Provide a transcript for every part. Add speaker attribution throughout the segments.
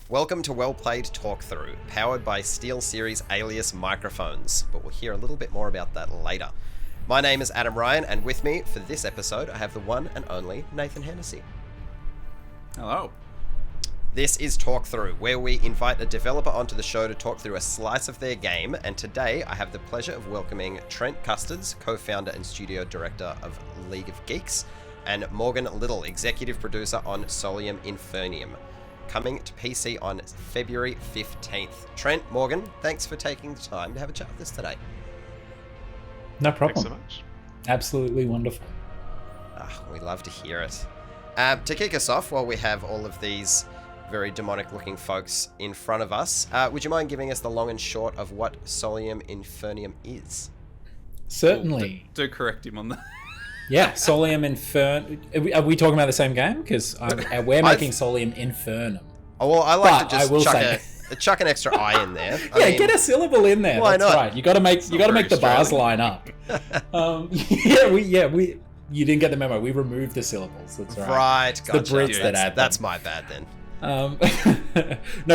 Speaker 1: Welcome to WellPlayed Talkthrough, powered by SteelSeries Alias microphones, but we'll hear a little bit more about that later. My name is Adam Ryan, and with me for this episode, I have the one and only Nathan Hennessy.
Speaker 2: Hello.
Speaker 1: This is Talkthrough, where we invite a developer onto the show to talk through a slice of their game, and today I have the pleasure of welcoming Trent Kusters, co-founder and studio director of League of Geeks, and Morgan Little, executive producer on Solium Infernum, coming to PC on February 15th. Trent, Morgan, thanks for taking the time to have a chat with us today.
Speaker 3: No problem.
Speaker 2: Thanks so much.
Speaker 3: Absolutely wonderful.
Speaker 1: We love to hear it. To kick us off, while we have all of these very demonic-looking folks in front of us, would you mind giving us the long and short of what Solium Infernum is?
Speaker 3: Certainly.
Speaker 2: Do correct him on that.
Speaker 3: Yeah, Solium Infernum. Are we talking about the same game? Because we're making Solium Infernum.
Speaker 1: Oh, well, I like to just chuck an extra I in there.
Speaker 3: I mean, get a syllable in there.
Speaker 1: Why
Speaker 3: That's
Speaker 1: not?
Speaker 3: right. You got to make the bars line up. You didn't get the memo. We removed the syllables. That's right.
Speaker 1: Right, gotcha.
Speaker 3: The Brits that add them.
Speaker 1: That's my bad then.
Speaker 3: No,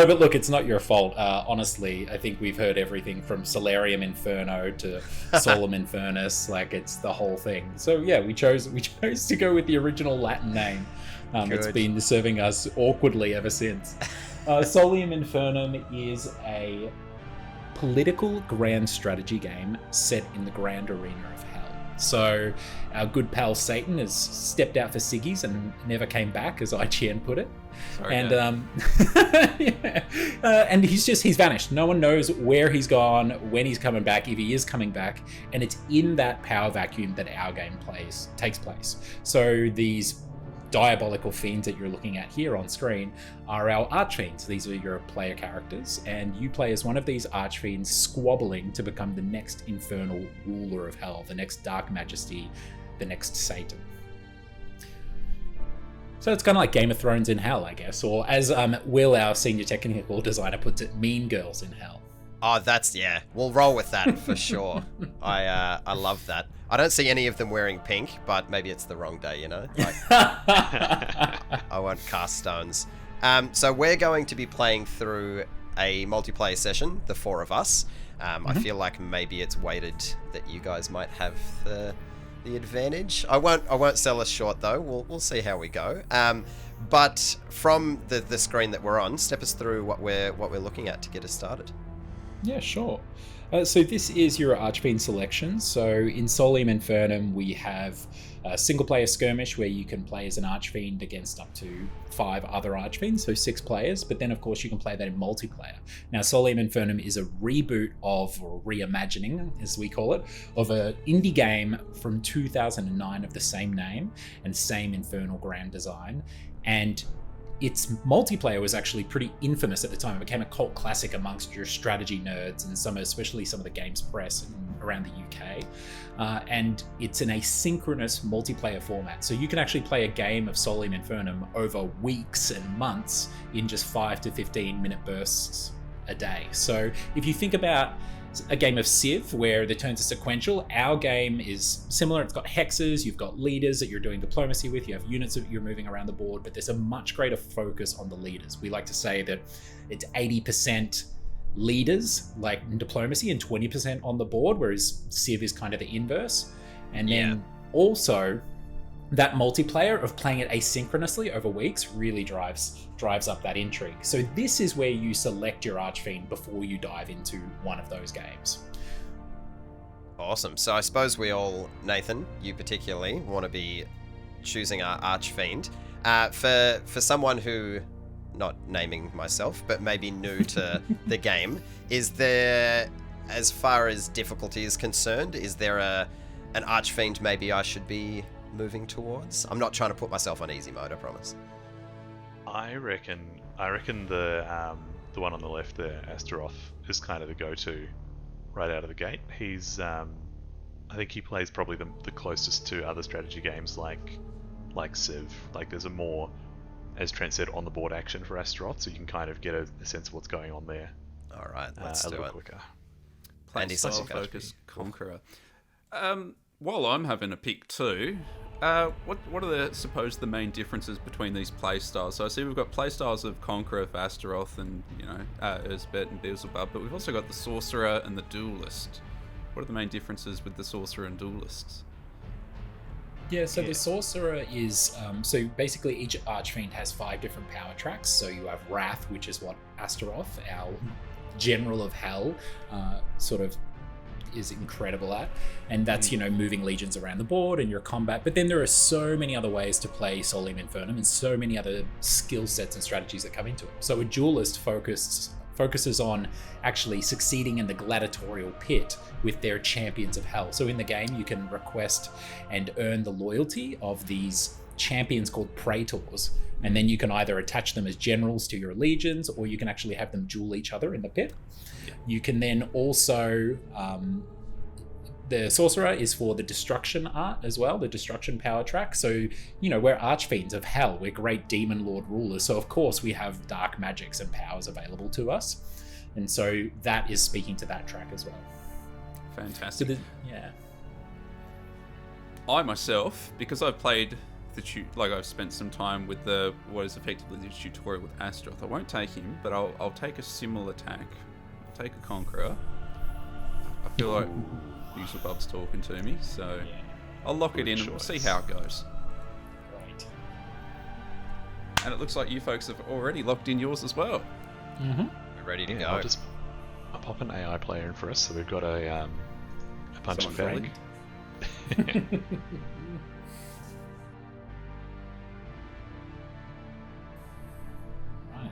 Speaker 3: but look, it's not your fault. Honestly, I think we've heard everything from Solarium Inferno to Solum Infernus. Like, it's the whole thing. So yeah, we chose to go with the original Latin name. It's been serving us awkwardly ever since. Solium Infernum is a political grand strategy game set in the grand arena of hell. So our good pal Satan has stepped out for ciggies and never came back, as IGN put it.
Speaker 2: Sorry,
Speaker 3: and and he's vanished. No one knows where he's gone, when he's coming back, if he is coming back, and it's in that power vacuum that our game takes place. So these diabolical fiends that you're looking at here on screen are our archfiends. These are your player characters, and you play as one of these archfiends squabbling to become the next infernal ruler of hell, the next dark majesty, the next Satan. So it's kind of like Game of Thrones in hell, I guess, or as Will, our senior technical designer, puts it, Mean Girls in hell.
Speaker 1: Oh, we'll roll with that for sure. I love that. I don't see any of them wearing pink, but maybe it's the wrong day, you know? Like, I won't cast stones. So we're going to be playing through a multiplayer session, the four of us. I feel like maybe it's weighted that you guys might have the advantage. I won't sell us short though. We'll see how we go. But from the screen that we're on, step us through what we're looking at to get us started.
Speaker 3: Yeah, sure. So this is your Archfiend selection. So in Solium Infernum, we have a single-player skirmish where you can play as an Archfiend against up to 5 other Archfiends, so 6 players. But then, of course, you can play that in multiplayer. Now, Solium Infernum is a reboot of, or reimagining, as we call it, of an indie game from 2009 of the same name and same infernal grand design. And its multiplayer was actually pretty infamous at the time. It became a cult classic amongst your strategy nerds and especially some of the games press around the UK. And it's an asynchronous multiplayer format. So you can actually play a game of Solium Infernum over weeks and months in just 5 to 15 minute bursts a day. So if you think about a game of Civ where the turns are sequential, our game is similar. It's got hexes, you've got leaders that you're doing diplomacy with, you have units that you're moving around the board, but there's a much greater focus on the leaders. We like to say that it's 80% leaders, like in diplomacy, and 20% on the board, whereas Civ is kind of the inverse. And then also that multiplayer of playing it asynchronously over weeks really drives up that intrigue. So this is where you select your Archfiend before you dive into one of those games.
Speaker 1: Awesome. So I suppose we all, Nathan, you particularly, want to be choosing our Archfiend. For someone who, not naming myself, but maybe new to the game, is there, as far as difficulty is concerned, is there an Archfiend maybe I should be moving towards? I'm not trying to put myself on easy mode, I promise.
Speaker 4: I reckon the one on the left there, Astaroth, is kind of the go-to right out of the gate. He's I think he plays probably the closest to other strategy games like Civ. Like, there's a more, as Trent said, on the board action for Astaroth, so you can kind of get a sense of what's going on there.
Speaker 1: All right, let's do it.
Speaker 4: Quicker.
Speaker 2: Play style focus conqueror. While I'm having a pick too, what are the main differences between these play styles? So I see we've got play styles of Conqueror, Astaroth, and Erzbet and Beelzebub, but we've also got the Sorcerer and the Duelist. What are the main differences with the Sorcerer and Duelists?
Speaker 3: Yeah, so the Sorcerer is... so basically each Archfiend has 5 different power tracks. So you have Wrath, which is what Astaroth, our General of Hell, sort of is incredible at. And that's, moving legions around the board and your combat. But then there are so many other ways to play Solium Infernum and so many other skill sets and strategies that come into it. So a Duelist focuses on actually succeeding in the gladiatorial pit with their champions of hell. So in the game, you can request and earn the loyalty of these champions called praetors, and then you can either attach them as generals to your legions, or you can actually have them duel each other in the pit. You can then also the Sorcerer is for the destruction art as well, the destruction power track. So, we're Archfiends of Hell, we're great demon lord rulers, so of course we have dark magics and powers available to us. And so that is speaking to that track as well.
Speaker 2: Fantastic.
Speaker 3: So
Speaker 2: I myself, because I've played I've spent some time with what is effectively the tutorial with Astaroth, I won't take him, but I'll take a similar tack. I'll take a Conqueror. I feel like Beelzebub's talking to me, so I'll lock it in and we'll see how it goes.
Speaker 3: Right.
Speaker 2: And it looks like you folks have already locked in yours as well.
Speaker 3: Mm-hmm.
Speaker 1: We're ready to go.
Speaker 4: I'll pop an AI player in for us, so we've got a bunch of
Speaker 2: Someone
Speaker 4: bag.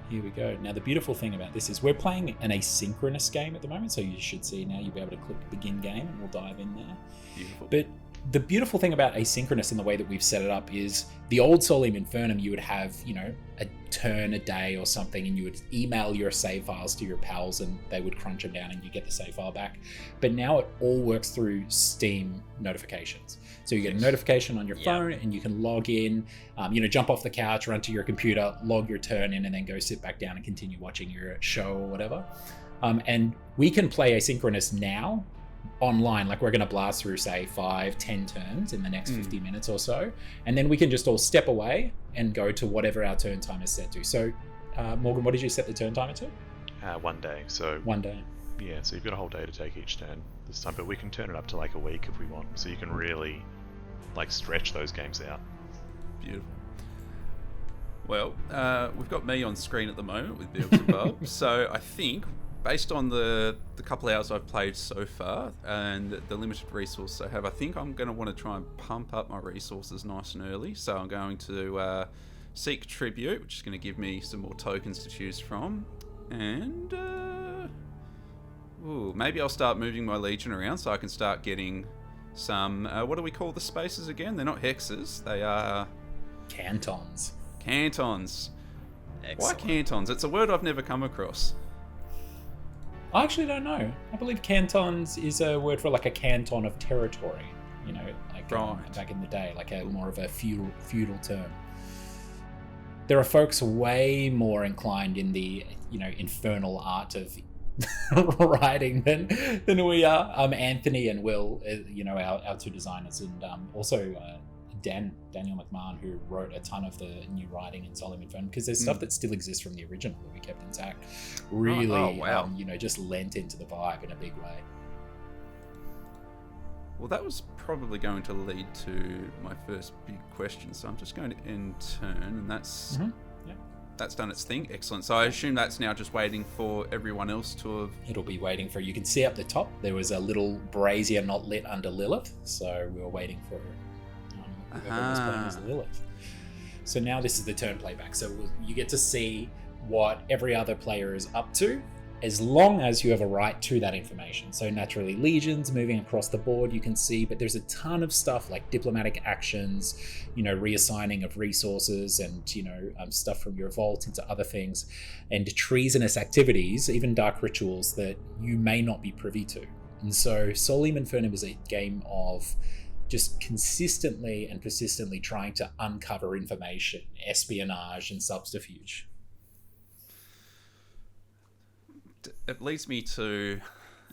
Speaker 3: Here we go. Now, the beautiful thing about this is we're playing an asynchronous game at the moment, so you should see now you'll be able to click begin game and we'll dive in there.
Speaker 2: Beautiful.
Speaker 3: But the beautiful thing about asynchronous in the way that we've set it up is the old Solium Infernum, you would have, a turn a day or something, and you would email your save files to your pals and they would crunch them down and you get the save file back. But now it all works through Steam notifications. So you get a notification on your phone and you can log in, jump off the couch, run to your computer, log your turn in, and then go sit back down and continue watching your show or whatever. And we can play asynchronous now online, like we're going to blast through, say, 5-10 turns in the next 50 minutes or so. And then we can just all step away and go to whatever our turn time is set to. So, Morgan, what did you set the turn timer to?
Speaker 4: 1 day. So
Speaker 3: 1 day.
Speaker 4: Yeah, so you've got a whole day to take each turn this time, but we can turn it up to like a week if we want. So you can really stretch those games out.
Speaker 2: Beautiful. Well, we've got me on screen at the moment with Beelzebub. So I think, based on the couple of hours I've played so far and the limited resources I have, I think I'm going to want to try and pump up my resources nice and early. So I'm going to seek Tribute, which is going to give me some more tokens to choose from. And maybe I'll start moving my Legion around so I can start getting some... what do we call the spaces again? They're not hexes. They are...
Speaker 3: Cantons.
Speaker 2: Cantons.
Speaker 1: Excellent.
Speaker 2: Why cantons? It's a word I've never come across.
Speaker 3: I actually don't know. I believe cantons is a word for like a canton of territory, back in the day, like a more of a feudal term. There are folks way more inclined in the, infernal art of writing than we are. Anthony and Will, our two designers, and also Daniel McMahon, who wrote a ton of the new writing in Solium Infernum, because there's stuff that still exists from the original that we kept intact. Really,
Speaker 1: wow.
Speaker 3: Just lent into the vibe in a big way.
Speaker 2: Well, that was probably going to lead to my first big question, so I'm just going to end turn, and that's that's done its thing. Excellent. So I assume that's now just waiting for everyone else to have...
Speaker 3: It'll be waiting for... You can see up the top, there was a little brazier not lit under Lilith, so we were waiting for whoever was playing as Lilith. So now this is the turn playback. So you get to see what every other player is up to, as long as you have a right to that information. So naturally, legions moving across the board, you can see, but there's a ton of stuff like diplomatic actions, reassigning of resources and, stuff from your vault into other things, and treasonous activities, even dark rituals that you may not be privy to. And so Solium Infernum is a game of just consistently and persistently trying to uncover information, espionage, and subterfuge.
Speaker 2: It leads me to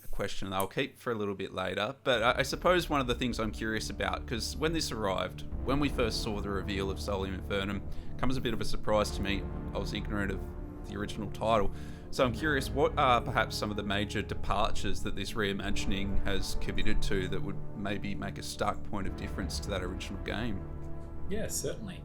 Speaker 2: a question that I'll keep for a little bit later. But I suppose one of the things I'm curious about, because when this arrived, when we first saw the reveal of Solium Infernum, comes as a bit of a surprise to me. I was ignorant of the original title. So I'm curious, what are perhaps some of the major departures that this reimagining has committed to that would maybe make a stark point of difference to that original game?
Speaker 3: Yeah, certainly.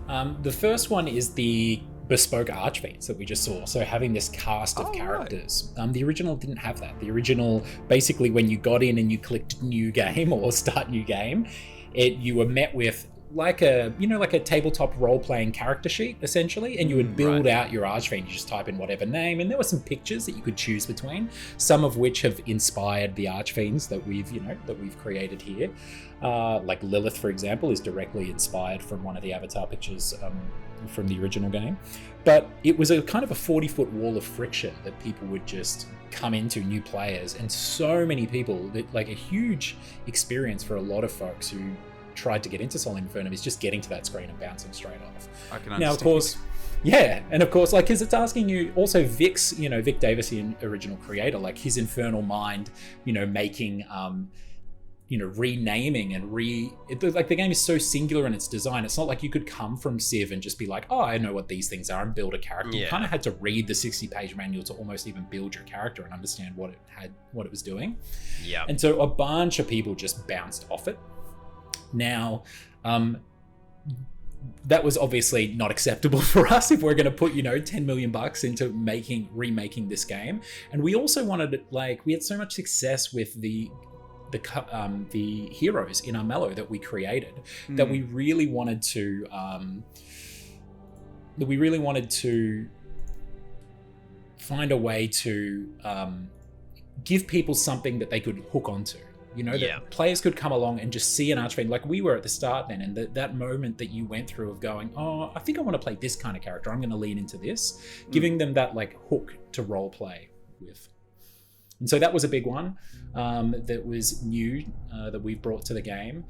Speaker 3: The first one is the bespoke archfiends that we just saw. So having this cast of characters. Right. The original didn't have that. The original, basically, when you got in and you clicked new game or start new game, you were met with like a tabletop role-playing character sheet, essentially, and you would build out your archfiend. You just type in whatever name, and there were some pictures that you could choose between, some of which have inspired the archfiends that we've created here. Like Lilith, for example, is directly inspired from one of the avatar pictures from the original game. But it was a kind of a 40-foot wall of friction that people would just come into, new players, and so many people, like a huge experience for a lot of folks who tried to get into Solium Infernum is just getting to that screen and bouncing straight off.
Speaker 2: I can understand.
Speaker 3: Now, of course, yeah, and of course, like, because it's asking you also Vic Davis, the original creator, like his infernal mind, making, renaming and like the game is so singular in its design. It's not like you could come from Civ and just be like, oh, I know what these things are and build a character. Yeah. You kind of had to read the 60-page manual to almost even build your character and understand what it was doing. Yeah. And so a bunch of people just bounced off it. Now, that was obviously not acceptable for us if we're going to put, $10 million into remaking this game. And we also wanted, we had so much success with the heroes in our mellow that we created that we really wanted to find a way to give people something that they could hook onto. That players could come along and just see an archfiend like we were at the start then, and that moment that you went through of going, oh, I think I want to play this kind of character, I'm going to lean into this, giving them that hook to role play with. And so that was a big one that was new that we've brought to the game.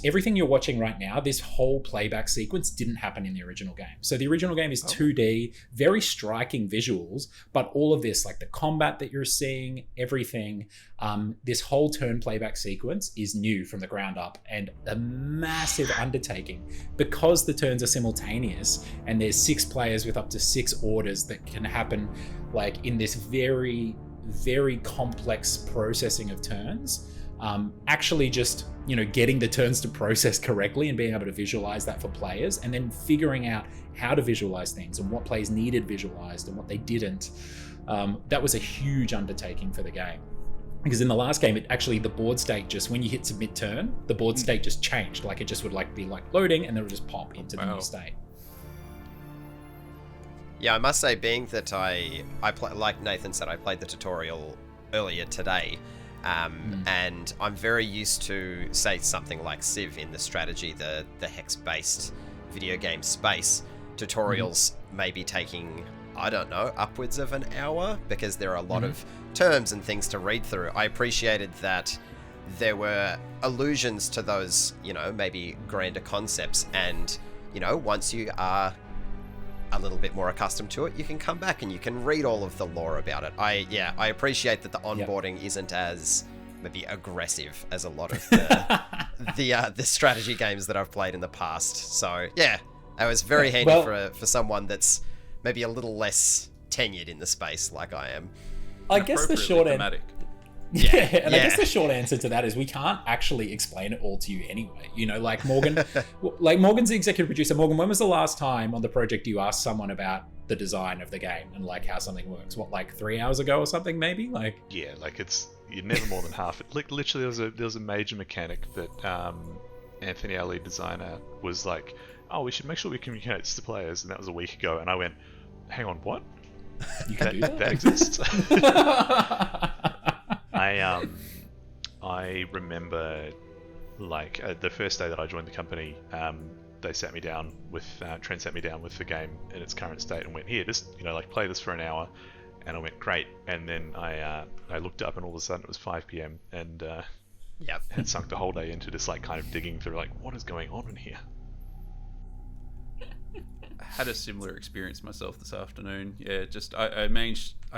Speaker 3: Everything you're watching right now, this whole playback sequence didn't happen in the original game. So the original game is 2D, very striking visuals, but all of this, like the combat that you're seeing, everything, this whole turn playback sequence is new from the ground up and a massive undertaking because the turns are simultaneous and there's 6 players with up to 6 orders that can happen in this very, very complex processing of turns. Actually just, getting the turns to process correctly and being able to visualize that for players, and then figuring out how to visualize things and what plays needed visualized and what they didn't. That was a huge undertaking for the game. Because in the last game, the board state just, when you hit submit turn, the board state just changed. It just would be loading and then it would just pop into the new state.
Speaker 1: Yeah, I must say, being that I play, like Nathan said, I played the tutorial earlier today, and I'm very used to, say, something like Civ in the strategy, the hex-based video game space. Tutorials may be taking, I don't know, upwards of an hour, because there are a lot of terms and things to read through. I appreciated that there were allusions to those, maybe grander concepts, and, once you are a little bit more accustomed to it, you can come back and you can read all of the lore about it. I appreciate that the onboarding isn't as maybe aggressive as a lot of the strategy games that I've played in the past. So yeah, it was very handy for someone that's maybe a little less tenured in the space like I am.
Speaker 3: I guess the short end. I guess the short answer to that is we can't actually explain it all to you anyway. Morgan, Morgan's the executive producer. Morgan, when was the last time on the project you asked someone about the design of the game and how something works? 3 hours ago or something, maybe?
Speaker 4: Yeah, you're never more than half. Literally, there was a major mechanic that Anthony, our lead designer, was like, "Oh, we should make sure we communicate this to players," and that was a week ago. And I went, "Hang on, what?
Speaker 3: You can do that?
Speaker 4: That exists?" I remember, the first day that I joined the company, they sat me down with Trent sat me down with the game in its current state and went, "Here, just play this for an hour," and I went, "Great." And then I looked up and all of a sudden it was 5 p.m. and had sunk the whole day into just kind of digging through what is going on in here.
Speaker 2: had a similar experience myself this afternoon. Yeah, just I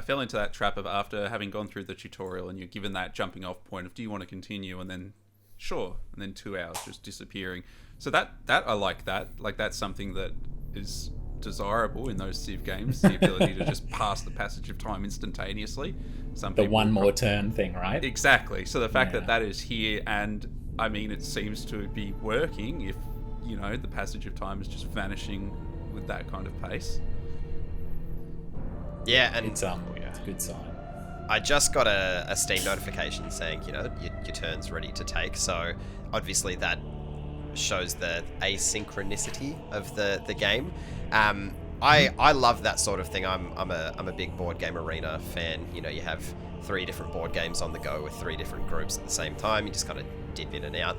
Speaker 2: fell into that trap of, after having gone through the tutorial and you're given that jumping off point of, do you want to continue, and then sure, and then 2 hours just disappearing. So that I like that. Like, that's something that is desirable in those Civ games, the ability to just pass the passage of time instantaneously.
Speaker 3: The one more turn thing, right?
Speaker 2: Exactly. So the fact that is here, and I mean, it seems to be working if, you know, the passage of time is just vanishing with that kind of pace.
Speaker 1: Yeah, and
Speaker 3: it's a good sign.
Speaker 1: I just got a Steam notification saying, you know, your turn's ready to take. So obviously that shows the asynchronicity of the game. I love that sort of thing. I'm a big Board Game Arena fan. You know, you have 3 different board games on the go with 3 different groups at the same time. You just kind of dip in and out.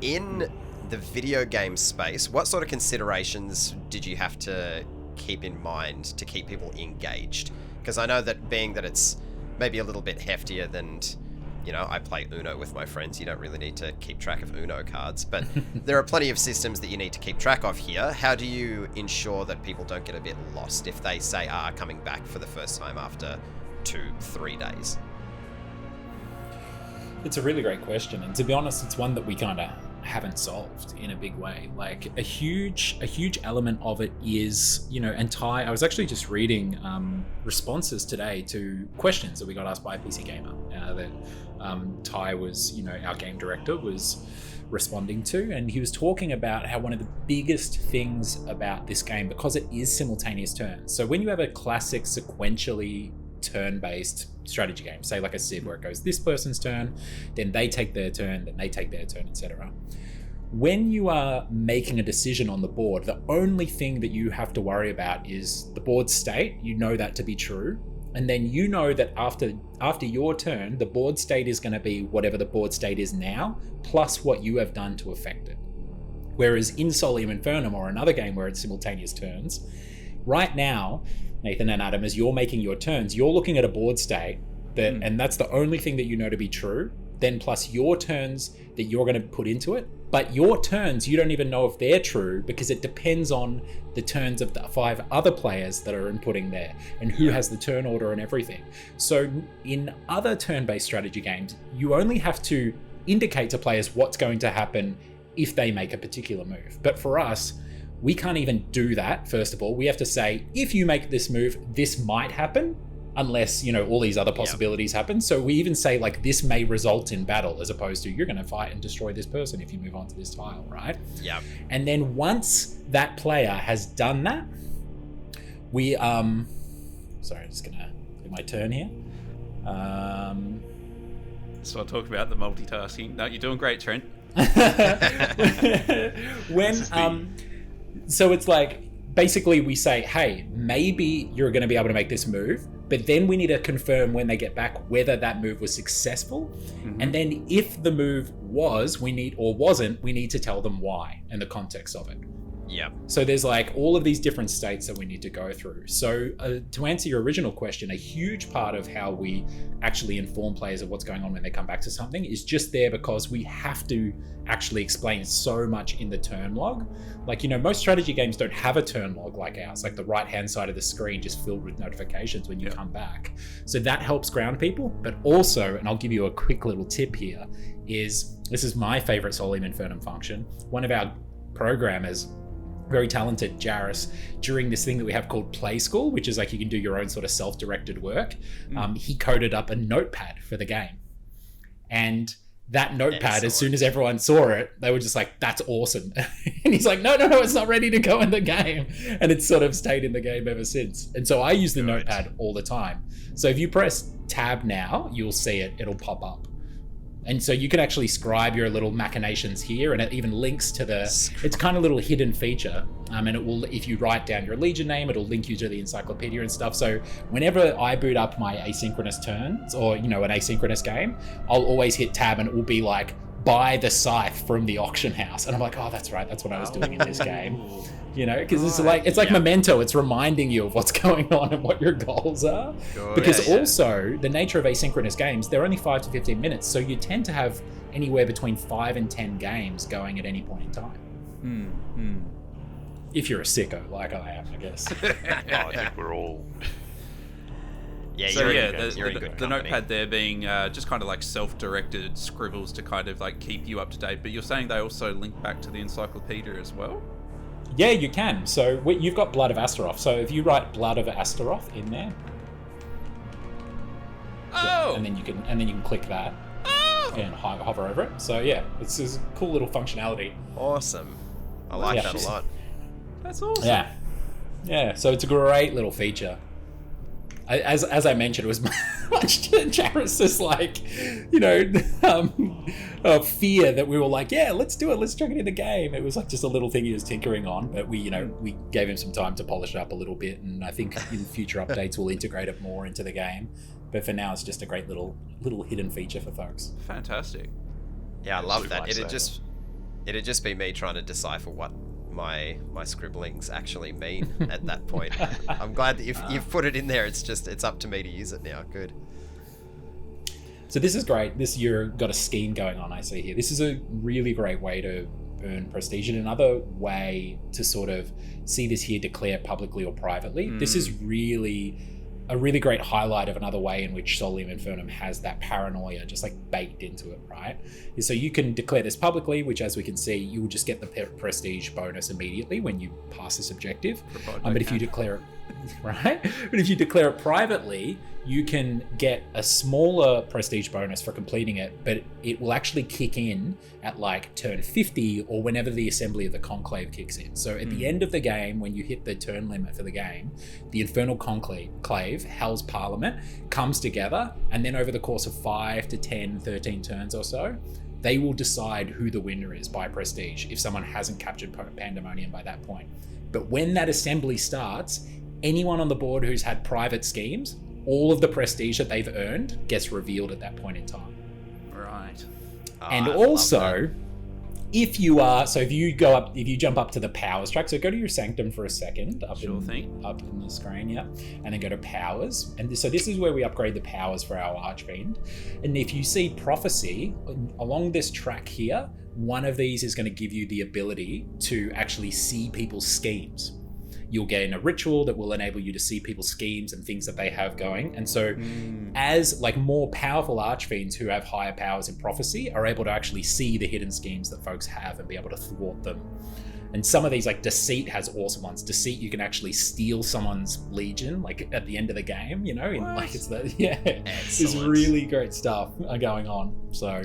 Speaker 1: In the video game space, what sort of considerations did you have to keep in mind to keep people engaged? Because I know that being that it's maybe a little bit heftier than, you know, I play Uno with my friends. You don't really need to keep track of Uno cards, but there are plenty of systems that you need to keep track of here. How do you ensure that people don't get a bit lost if they, say, are coming back for the first time after 2-3 days?
Speaker 3: It's a really great question, and to be honest, it's one that we kind of haven't solved in a big way. Like, a huge element of it is, you know, and I was actually just reading responses today to questions that we got asked by a PC Gamer that Ty was, you know, our game director, was responding to, and he was talking about how one of the biggest things about this game, because it is simultaneous turns, so when you have a classic sequentially turn-based strategy game, say like a Civ, where it goes this person's turn, then they take their turn, then they take their turn, etc. When you are making a decision on the board, the only thing that you have to worry about is the board state. You know that to be true, and then you know that after your turn, the board state is going to be whatever the board state is now, plus what you have done to affect it. Whereas in Solium Infernum, or another game where it's simultaneous turns, right now, Nathan and Adam, as you're making your turns, you're looking at a board state that, and that's the only thing that you know to be true, then plus your turns that you're going to put into it. But your turns, you don't even know if they're true, because it depends on the turns of the 5 other players that are inputting there and who has the turn order and everything. So in other turn-based strategy games, you only have to indicate to players what's going to happen if they make a particular move. But for us, we can't even do that. First of all, we have to say, if you make this move, this might happen, unless, you know, all these other possibilities happen. So we even say, like, this may result in battle, as opposed to you're going to fight and destroy this person if you move on to this tile, right?
Speaker 1: Yeah. And
Speaker 3: then once that player has done that, we sorry, I'm just going to do my turn here.
Speaker 2: So I'll talk about the multitasking. No, you're doing great, Trent.
Speaker 3: So it's like, basically we say, hey, maybe you're going to be able to make this move, but then we need to confirm when they get back whether that move was successful. And then if the move was, we need to tell them why and the context of it.
Speaker 1: Yeah.
Speaker 3: So there's like all of these different states that we need to go through. So to answer your original question, a huge part of how we actually inform players of what's going on when they come back to something is just there because we have to actually explain so much in the turn log. Like, you know, most strategy games don't have a turn log like ours, like the right-hand side of the screen just filled with notifications when you come back. So that helps ground people, but also, and I'll give you a quick little tip here, is this is my favorite Solium Infernum function. One of our programmers, very talented Jairus, during this thing that we have called Play School, which is like you can do your own sort of self-directed work, he coded up a notepad for the game. And that notepad, as soon as everyone saw it, they were just like, that's awesome. And he's like, no, it's not ready to go in the game. And it's sort of stayed in the game ever since. And so I use the notepad all the time. So if you press tab now, you'll see it, it'll pop up. And so you can actually scribe your little machinations here, and it even links to it's kind of a little hidden feature. And it will, if you write down your Legion name, it'll link you to the encyclopedia and stuff. So whenever I boot up my asynchronous turns, or, you know, an asynchronous game, I'll always hit tab and it will be like, buy the scythe from the auction house. And I'm like, oh, that's right, that's what I was doing in this game. You know, because it's like Memento. It's reminding you of what's going on and what your goals are. Because also, the nature of asynchronous games, they're only 5 to 15 minutes. So you tend to have anywhere between 5 and 10 games going at any point in time. if you're a sicko like I am, I guess.
Speaker 4: Oh, I think we're all.
Speaker 1: Yeah,
Speaker 2: So
Speaker 1: you're
Speaker 2: yeah,
Speaker 1: in good, you're in good
Speaker 2: the
Speaker 1: company.
Speaker 2: notepad there being just kind of like self-directed scribbles to kind of like keep you up to date. But you're saying they also link back to the encyclopedia as well?
Speaker 3: Yeah, you can. So you've got Blood of Astaroth. So if you write Blood of Astaroth in there, and then you can click that and hover over it. So yeah, it's a cool little functionality.
Speaker 1: Awesome. I like that a lot.
Speaker 2: That's awesome.
Speaker 3: Yeah. So it's a great little feature. As I mentioned, it was much to Jairus' like, fear that we were like, yeah, let's do it, let's chuck it in the game. It was like just a little thing he was tinkering on, but we gave him some time to polish it up a little bit, and I think in future updates we'll integrate it more into the game. But for now, it's just a great little hidden feature for folks.
Speaker 2: Fantastic.
Speaker 1: Yeah, I love that.
Speaker 4: Lifesaver.
Speaker 1: It'd just be me trying to decipher what my scribblings actually mean at that point. I'm glad that you've put it in there. It's up to me to use it now. Good.
Speaker 3: So this is great. This year got a scheme going on, I see here. This is a really great way to earn prestige, and another way to sort of see this here declared publicly or privately. This is really a really great highlight of another way in which Solium Infernum has that paranoia just like baked into it, right? So you can declare this publicly, which as we can see, you will just get the prestige bonus immediately when you pass this objective. But if you declare it, right? But if you declare it privately, you can get a smaller prestige bonus for completing it, but it will actually kick in at like turn 50 or whenever the Assembly of the Conclave kicks in. So at the end of the game, when you hit the turn limit for the game, the Infernal Conclave, Hell's Parliament, comes together, and then over the course of 5 to 10, 13 turns or so, they will decide who the winner is by prestige if someone hasn't captured Pandemonium by that point. But when that assembly starts, anyone on the board who's had private schemes, all of the prestige that they've earned gets revealed at that point in time.
Speaker 2: Right.
Speaker 3: And also, if you jump up to the powers track, so go to your sanctum for a second, up in the screen, yeah, and then go to powers. And so this is where we upgrade the powers for our Archfiend. And if you see prophecy along this track here, one of these is going to give you the ability to actually see people's schemes. You'll gain a ritual that will enable you to see people's schemes and things that they have going. And so as like more powerful archfiends who have higher powers in prophecy are able to actually see the hidden schemes that folks have and be able to thwart them. And some of these, like Deceit has awesome ones. Deceit, you can actually steal someone's legion, like at the end of the game, There's really great stuff going on. So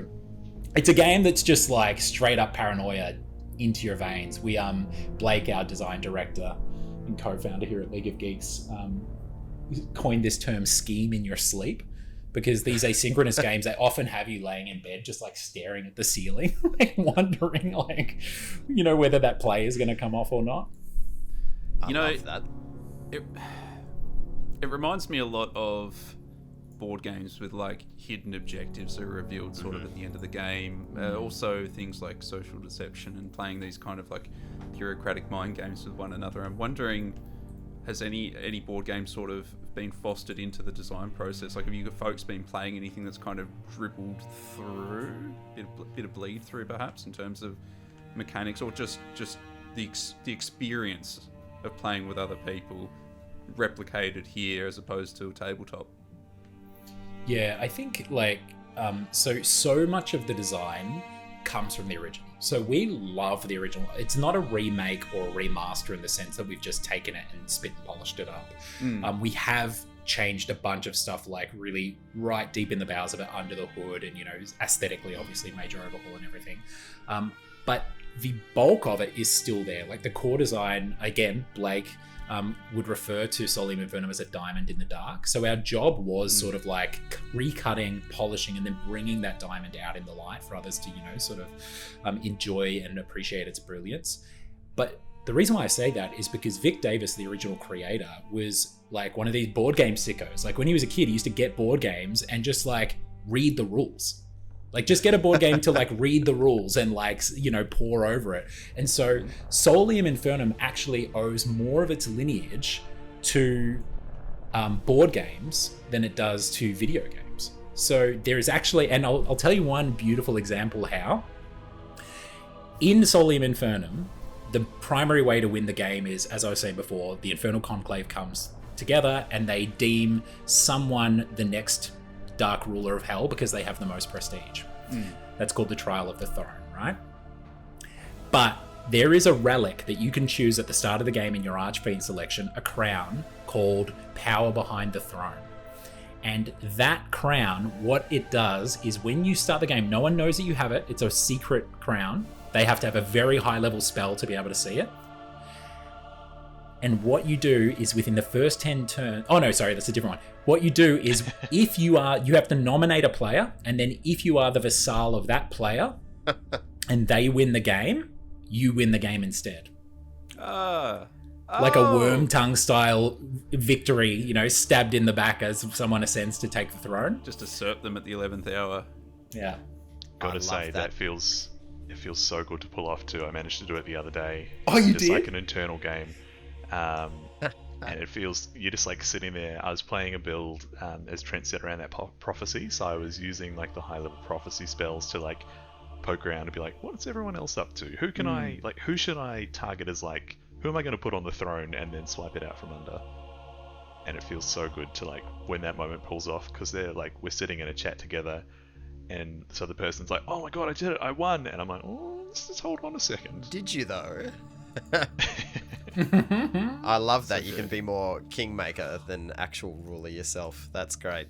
Speaker 3: it's a game that's just like straight up paranoia into your veins. We Blake, our design director and co-founder here at League of Geeks, coined this term scheme in your sleep, because these asynchronous games, they often have you laying in bed just like staring at the ceiling, like wondering whether that play is going to come off or not.
Speaker 1: I love that.
Speaker 2: It reminds me a lot of board games with like hidden objectives that are revealed sort of at the end of the game. Also things like social deception and playing these kind of like bureaucratic mind games with one another. I'm wondering, has any board game sort of been fostered into the design process? Like, have you folks been playing anything that's kind of dribbled through, bit of bleed through perhaps in terms of mechanics, or just the experience of playing with other people replicated here as opposed to a tabletop?
Speaker 3: Yeah, I think like so much of the design comes from the original. So we love the original. It's not a remake or a remaster in the sense that we've just taken it and spit and polished it up. We have changed a bunch of stuff, like really right deep in the bowels of it, under the hood, and aesthetically obviously major overhaul and everything. But the bulk of it is still there. Like the core design, again, Blake would refer to Solium Infernum as a diamond in the dark. So our job was sort of like recutting, polishing, and then bringing that diamond out in the light for others to, sort of enjoy and appreciate its brilliance. But the reason why I say that is because Vic Davis, the original creator, was like one of these board game sickos. Like when he was a kid, he used to get board games and just like read the rules. Like just get a board game to like read the rules and like, pore over it. And so Solium Infernum actually owes more of its lineage to board games than it does to video games. So there is actually, and I'll tell you one beautiful example how. In Solium Infernum, the primary way to win the game is, as I was saying before, the Infernal Conclave comes together and they deem someone the next Dark Ruler of Hell because they have the most prestige. That's called the Trial of the Throne, right? But there is a relic that you can choose at the start of the game in your Archfiend selection, a crown called Power Behind the Throne. And that crown, what it does is when you start the game, no one knows that you have it. It's a secret crown. They have to have a very high level spell to be able to see it. And what you do is within the first 10 turns... Oh, no, sorry, that's a different one. What you do is if you have to nominate a player, and then if you are the vassal of that player and they win the game, you win the game instead. Like a worm tongue style victory, stabbed in the back as someone ascends to take the throne.
Speaker 2: Just usurp them at the 11th hour.
Speaker 3: Yeah.
Speaker 4: Gotta say, that feels so good to pull off too. I managed to do it the other day.
Speaker 3: Oh, you
Speaker 4: just
Speaker 3: did?
Speaker 4: like an internal game. And it feels, you're just like sitting there. I was playing a build, as Trent said, around that prophecy. So I was using like the high level prophecy spells to like poke around and be like, what's everyone else up to? Who can who should I target as like, who am I going to put on the throne and then swipe it out from under? And it feels so good to like, when that moment pulls off, because they're like, we're sitting in a chat together. And so the person's like, oh my god, I did it, I won. And I'm like, oh, let's just hold on a second.
Speaker 1: Did you though? I love that you can be more kingmaker than actual ruler yourself. That's great.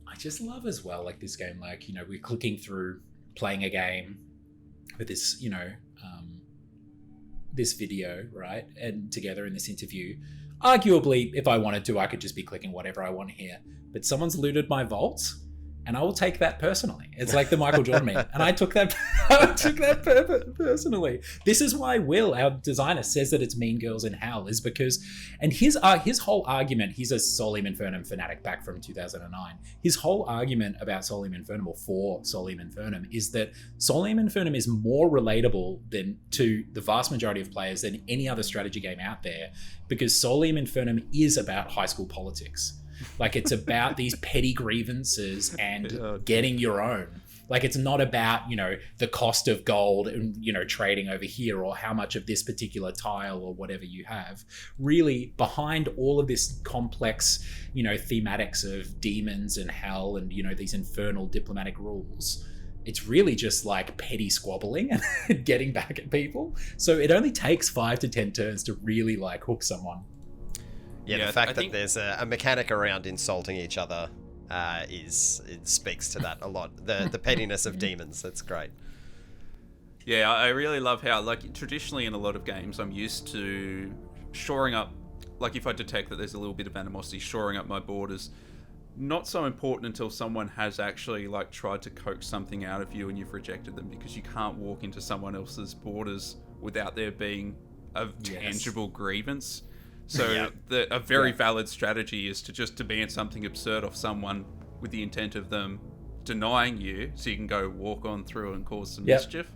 Speaker 3: I just love as well, like this game, like, we're clicking through playing a game with this, this video, right? And together in this interview, arguably, if I wanted to, I could just be clicking whatever I want here. But someone's looted my vaults, and I will take that personally. It's like the Michael Jordan meme, and I took that personally. This is why Will, our designer, says that it's Mean Girls in Hell, is because, and his whole argument, he's a Solium Infernum fanatic back from 2009. His whole argument about Solium Infernum, or for Solium Infernum, is that Solium Infernum is more relatable to the vast majority of players than any other strategy game out there, because Solium Infernum is about high school politics. Like, it's about these petty grievances and getting your own. Like, it's not about, the cost of gold and, trading over here, or how much of this particular tile or whatever you have. Really, behind all of this complex, thematics of demons and hell and, these infernal diplomatic rules, it's really just like petty squabbling and getting back at people. So it only takes 5 to 10 turns to really like hook someone.
Speaker 1: Yeah, the fact that there's a mechanic around insulting each other it speaks to that a lot. The pettiness of demons, that's great.
Speaker 2: Yeah, I really love how, like, traditionally in a lot of games, I'm used to shoring up, like, if I detect that there's a little bit of animosity, shoring up my borders. Not so important until someone has actually, like, tried to coax something out of you and you've rejected them, because you can't walk into someone else's borders without there being a tangible grievance. So a very valid strategy is to just demand something absurd off someone with the intent of them denying you, so you can go walk on through and cause some mischief.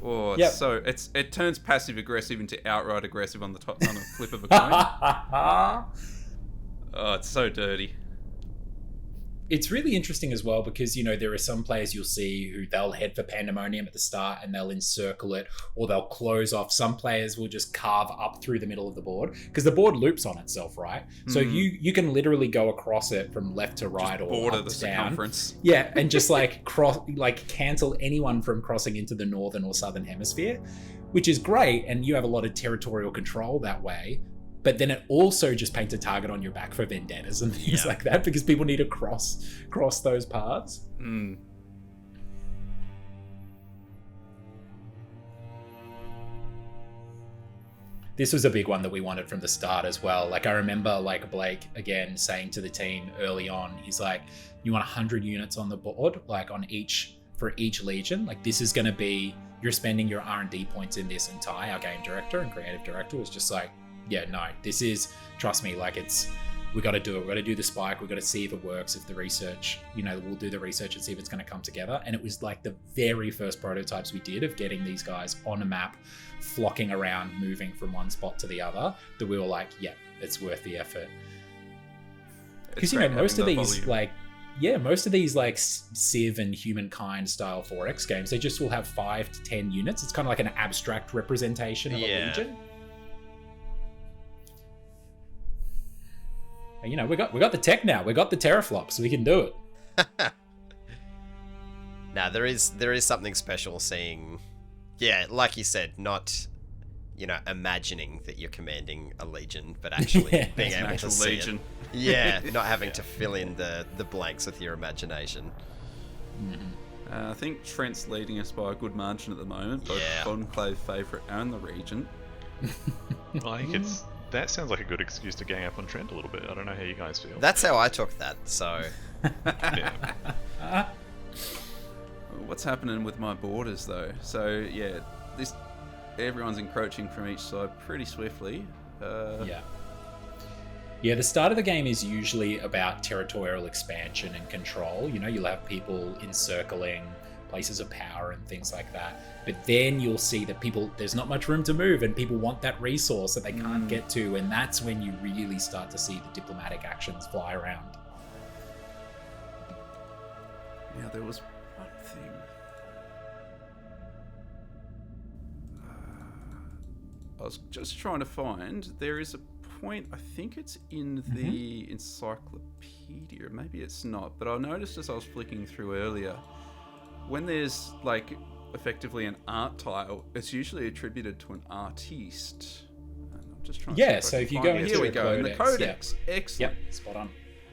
Speaker 2: Or so it turns passive aggressive into outright aggressive on a flip of a coin. Oh, it's so dirty.
Speaker 3: It's really interesting as well because, there are some players you'll see who they'll head for Pandemonium at the start and they'll encircle it, or they'll close off. Some players will just carve up through the middle of the board because the board loops on itself, right? So you can literally go across it from left to right, or
Speaker 2: border
Speaker 3: up
Speaker 2: the
Speaker 3: to down.
Speaker 2: circumference.
Speaker 3: Yeah, and just cancel anyone from crossing into the northern or southern hemisphere, which is great, and you have a lot of territorial control that way. But then it also just paints a target on your back for vendettas and things like that, because people need to cross those paths. This was a big one that we wanted from the start as well. Like, I remember, like, Blake, again, saying to the team early on, he's like, you want 100 units on the board, like, for each legion. Like, this is going to be, you're spending your R&D points in this entire. Our game director and creative director was just like, yeah, no, this is, trust me, like, we got to do it. We got to do the spike. We got to see if it works, if the research, we'll do the research and see if it's going to come together. And it was like the very first prototypes we did of getting these guys on a map, flocking around, moving from one spot to the other, that we were like, yeah, it's worth the effort. Because, most of these, like, most of these like Civ and Humankind style 4X games, they just will have 5 to 10 units. It's kind of like an abstract representation of a legion. And, you know, we got the tech now. We got the teraflops. We can do it.
Speaker 1: Now there is something special seeing, like you said, not, you know, imagining that you're commanding a legion, but actually being able to see legion. It. Yeah, not having to fill in the blanks with your imagination.
Speaker 2: I think Trent's leading us by a good margin at the moment, both Conclave favourite and the Regent.
Speaker 4: Well, I think that sounds like a good excuse to gang up on Trent a little bit. I don't know how you guys feel.
Speaker 1: That's how I took that, so...
Speaker 2: What's happening with my borders, though? So, everyone's encroaching from each side pretty swiftly.
Speaker 3: Yeah, the start of the game is usually about territorial expansion and control. You know, you'll have people encircling places of power and things like that. But then you'll see that there's not much room to move, and people want that resource that they can't get to, and that's when you really start to see the diplomatic actions fly around.
Speaker 2: Yeah, there was one thing. I was just trying to find. There is a point, I think it's in the encyclopedia. Maybe it's not, but I noticed as I was flicking through earlier, when there's like effectively an art tile, it's usually attributed to an artiste. And I'm just trying to
Speaker 3: so if you go into the
Speaker 2: codex, excellent.
Speaker 3: Yep, spot on.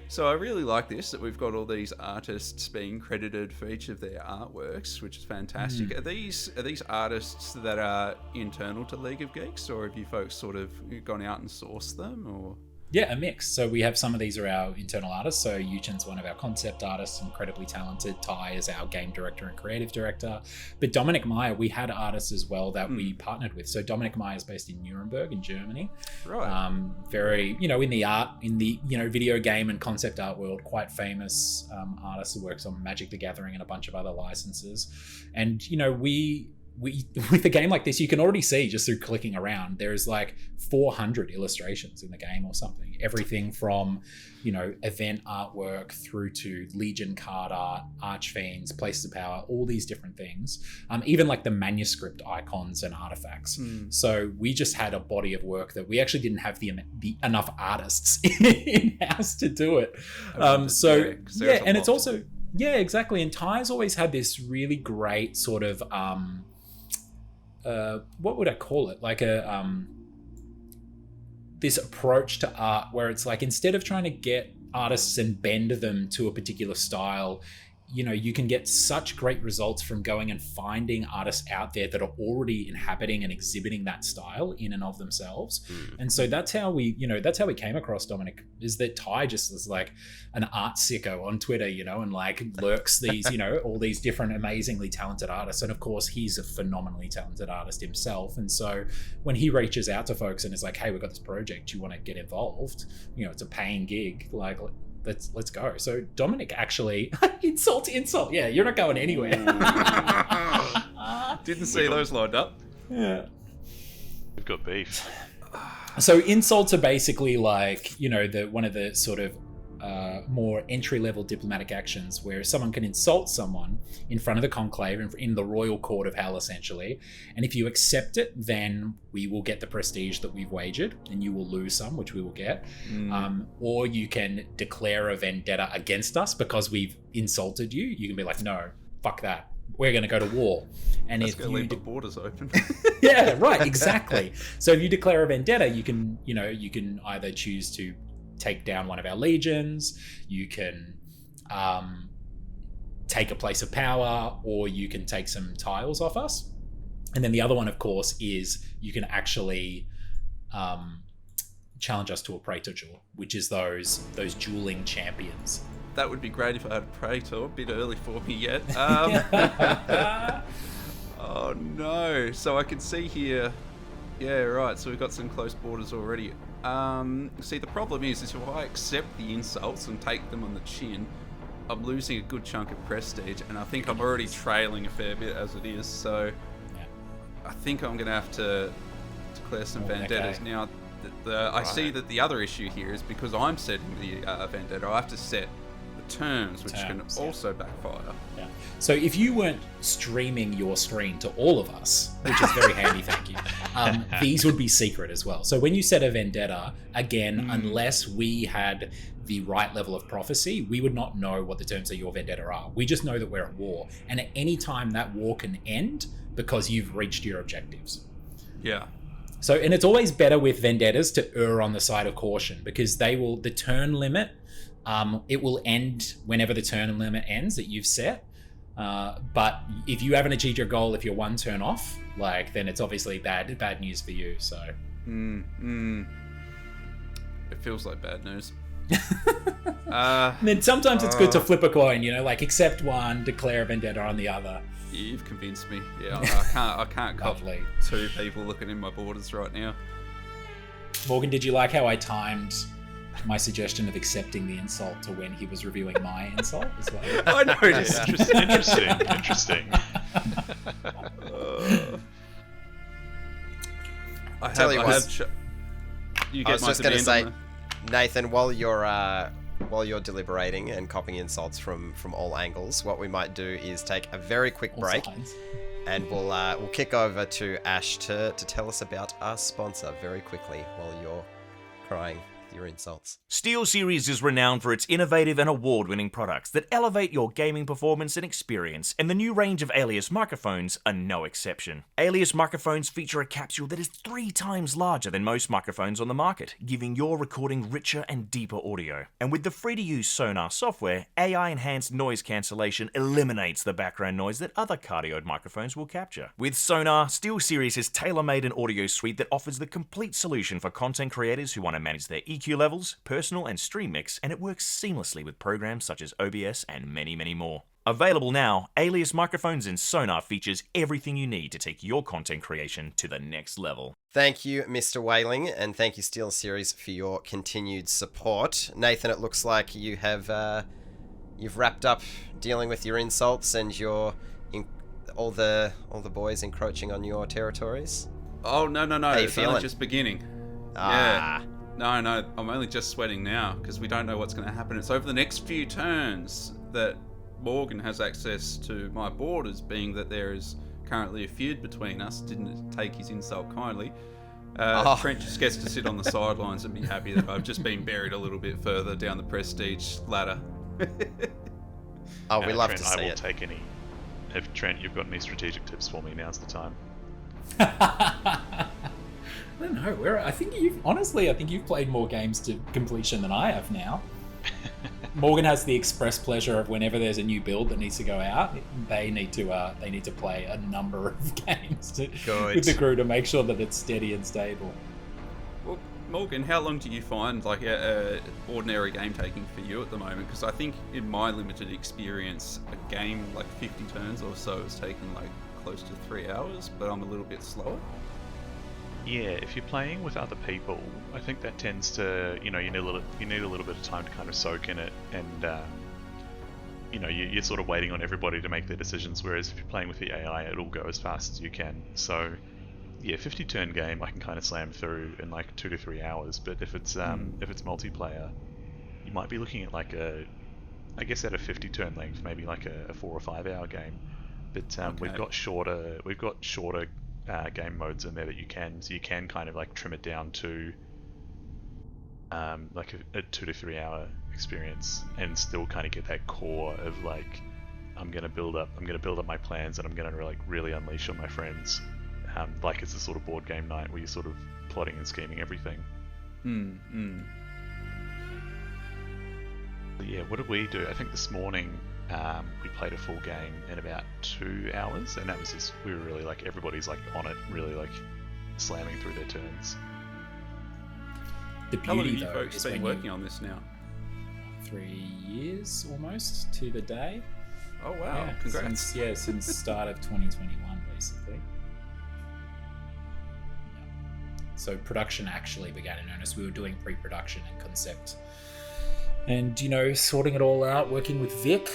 Speaker 2: So I really like this, that we've got all these artists being credited for each of their artworks, which is fantastic. Are these artists that are internal to League of Geeks, or have you folks sort of gone out and sourced them, or?
Speaker 3: Yeah, a mix. So we have some of these are our internal artists. So Yuchin's one of our concept artists, incredibly talented. Ty is our game director and creative director. But Dominic Meyer, we had artists as well that we partnered with. So Dominic Meyer is based in Nuremberg in Germany.
Speaker 2: Right.
Speaker 3: Very, you know, in the video game and concept art world, quite famous artist who works on Magic the Gathering and a bunch of other licenses. And, you know, we with a game like this, you can already see just through clicking around, there's like 400 illustrations in the game or something. Everything from, you know, event artwork through to Legion card art, Archfiends, Places of Power, all these different things. Even like the manuscript icons and artifacts. So we just had a body of work that we actually didn't have the enough artists in-house to do it. And it's also... Yeah, exactly. And Ty's always had this really great sort of... what would I call it? Like this approach to art where it's like, instead of trying to get artists and bend them to a particular style, you know, you can get such great results from going and finding artists out there that are already inhabiting and exhibiting that style in and of themselves. And so that's how we came across Dominic, is that Ty just was like an art sicko on Twitter, you know, and like lurks these, you know, all these different amazingly talented artists. And of course, he's a phenomenally talented artist himself. And so when he reaches out to folks and is like, hey, we've got this project, do you want to get involved? You know, it's a paying gig. Like, let's go. So Dominic actually insult. Yeah, you're not going anywhere.
Speaker 2: Didn't see those lined up.
Speaker 3: Yeah.
Speaker 4: We've got beef.
Speaker 3: So insults are basically like, you know, one of the sort of more entry-level diplomatic actions where someone can insult someone in front of the conclave, in the royal court of hell, essentially. And if you accept it, then we will get the prestige that we've wagered, and you will lose some, which we will get. Or you can declare a vendetta against us because we've insulted you. You can be like, no, fuck that. We're going to go to war. And
Speaker 2: if you leave the borders open.
Speaker 3: Yeah, right, exactly. So if you declare a vendetta, you can either choose to take down one of our legions, you can take a place of power, or you can take some tiles off us. And then the other one, of course, is you can actually challenge us to a Praetor duel, which is those dueling champions.
Speaker 2: That would be great if I had a Praetor. A bit early for me yet. Oh no. So I can see here. Yeah, right. So we've got some close borders already. See, the problem is if I accept the insults and take them on the chin, I'm losing a good chunk of prestige, and I think I'm already trailing a fair bit as it is. So I think I'm going to have to declare some vendettas. Okay. Now, I see that the other issue here is because I'm setting the vendetta, I have to set the terms, which can also backfire.
Speaker 3: Yeah. So if you weren't streaming your screen to all of us, which is very handy, thank you, these would be secret as well. So when you set a vendetta, again, unless we had the right level of prophecy, we would not know what the terms of your vendetta are. We just know that we're at war. And at any time that war can end because you've reached your objectives.
Speaker 2: Yeah.
Speaker 3: So, and it's always better with vendettas to err on the side of caution, because the turn limit, it will end whenever the turn limit ends that you've set. But if you haven't achieved your goal, if you're one turn off, then it's obviously bad news for you. So,
Speaker 2: it feels like bad news.
Speaker 3: And then sometimes it's good to flip a coin, accept one, declare a vendetta on the other.
Speaker 2: You've convinced me. Yeah, I can't cop two people looking in my borders right now.
Speaker 3: Morgan, did you like how I timed my suggestion of accepting the insult to when he was reviewing my insult as well?
Speaker 2: I noticed.
Speaker 4: Interesting.
Speaker 1: I was just going to say, Nathan, while you're deliberating and copying insults from all angles, what we might do is take a very quick break, and we'll kick over to Ash to tell us about our sponsor very quickly while you're crying your insults.
Speaker 5: SteelSeries is renowned for its innovative and award-winning products that elevate your gaming performance and experience, and the new range of Alias microphones are no exception. Alias microphones feature a capsule that is 3 times larger than most microphones on the market, giving your recording richer and deeper audio. And with the free-to-use Sonar software, AI-enhanced noise cancellation eliminates the background noise that other cardioid microphones will capture. With Sonar, SteelSeries has tailor-made an audio suite that offers the complete solution for content creators who want to manage their EQ levels, personal and stream mix, and it works seamlessly with programs such as OBS and many, many more. Available now, Alias microphones and Sonar features everything you need to take your content creation to the next level.
Speaker 1: Thank you, Mr. Whaling, and thank you, SteelSeries, for your continued support. Nathan, it looks like you have you've wrapped up dealing with your insults and all the boys encroaching on your territories.
Speaker 2: Oh no!
Speaker 1: How you
Speaker 2: It's
Speaker 1: feeling?
Speaker 2: only just beginning. Yeah. No, I'm only just sweating now because we don't know what's going to happen. It's over the next few turns that Morgan has access to my borders, being that there is currently a feud between us. Didn't take his insult kindly. Trent just gets to sit on the sidelines and be happy that I've just been buried a little bit further down the prestige ladder.
Speaker 1: We love
Speaker 4: Trent,
Speaker 1: to see
Speaker 4: I will
Speaker 1: it.
Speaker 4: take any. If Trent, you've got any strategic tips for me, now's the time.
Speaker 3: I don't know. I think you've played more games to completion than I have now. Morgan has the express pleasure of whenever there's a new build that needs to go out, they need to play a number of games with the crew to make sure that it's steady and stable.
Speaker 2: Well, Morgan, how long do you find ordinary game taking for you at the moment? Because I think in my limited experience, a game 50 turns or so is taking close to 3 hours, but I'm a little bit slower.
Speaker 4: Yeah, if you're playing with other people, I think that tends to, you need a little bit of time to kind of soak in it, and you're sort of waiting on everybody to make their decisions. Whereas if you're playing with the AI, it'll go as fast as you can. So, yeah, 50-turn game I can kind of slam through in 2 to 3 hours. But if it's multiplayer, you might be looking at at a 50-turn length, maybe a 4 or 5 hour game. But
Speaker 2: Okay.
Speaker 4: we've got shorter game modes in there that you can kind of trim it down to a 2 to 3 hour experience, and still kind of get that core of I'm gonna build up my plans, and I'm gonna really unleash on my friends, it's a sort of board game night where you're sort of plotting and scheming everything. But yeah, what did we do? I think this morning we played a full game in about 2 hours, and that was just, we were really everybody's on it, really slamming through their turns.
Speaker 3: The
Speaker 2: How long have
Speaker 3: beauty
Speaker 2: you
Speaker 3: though
Speaker 2: folks
Speaker 3: is
Speaker 2: been
Speaker 3: when
Speaker 2: working on this now?
Speaker 3: 3 years almost to the day.
Speaker 2: Oh wow! Congrats!
Speaker 3: Since start of 2021, basically. So production actually began in earnest. We were doing pre-production and concept, and sorting it all out, working with Vic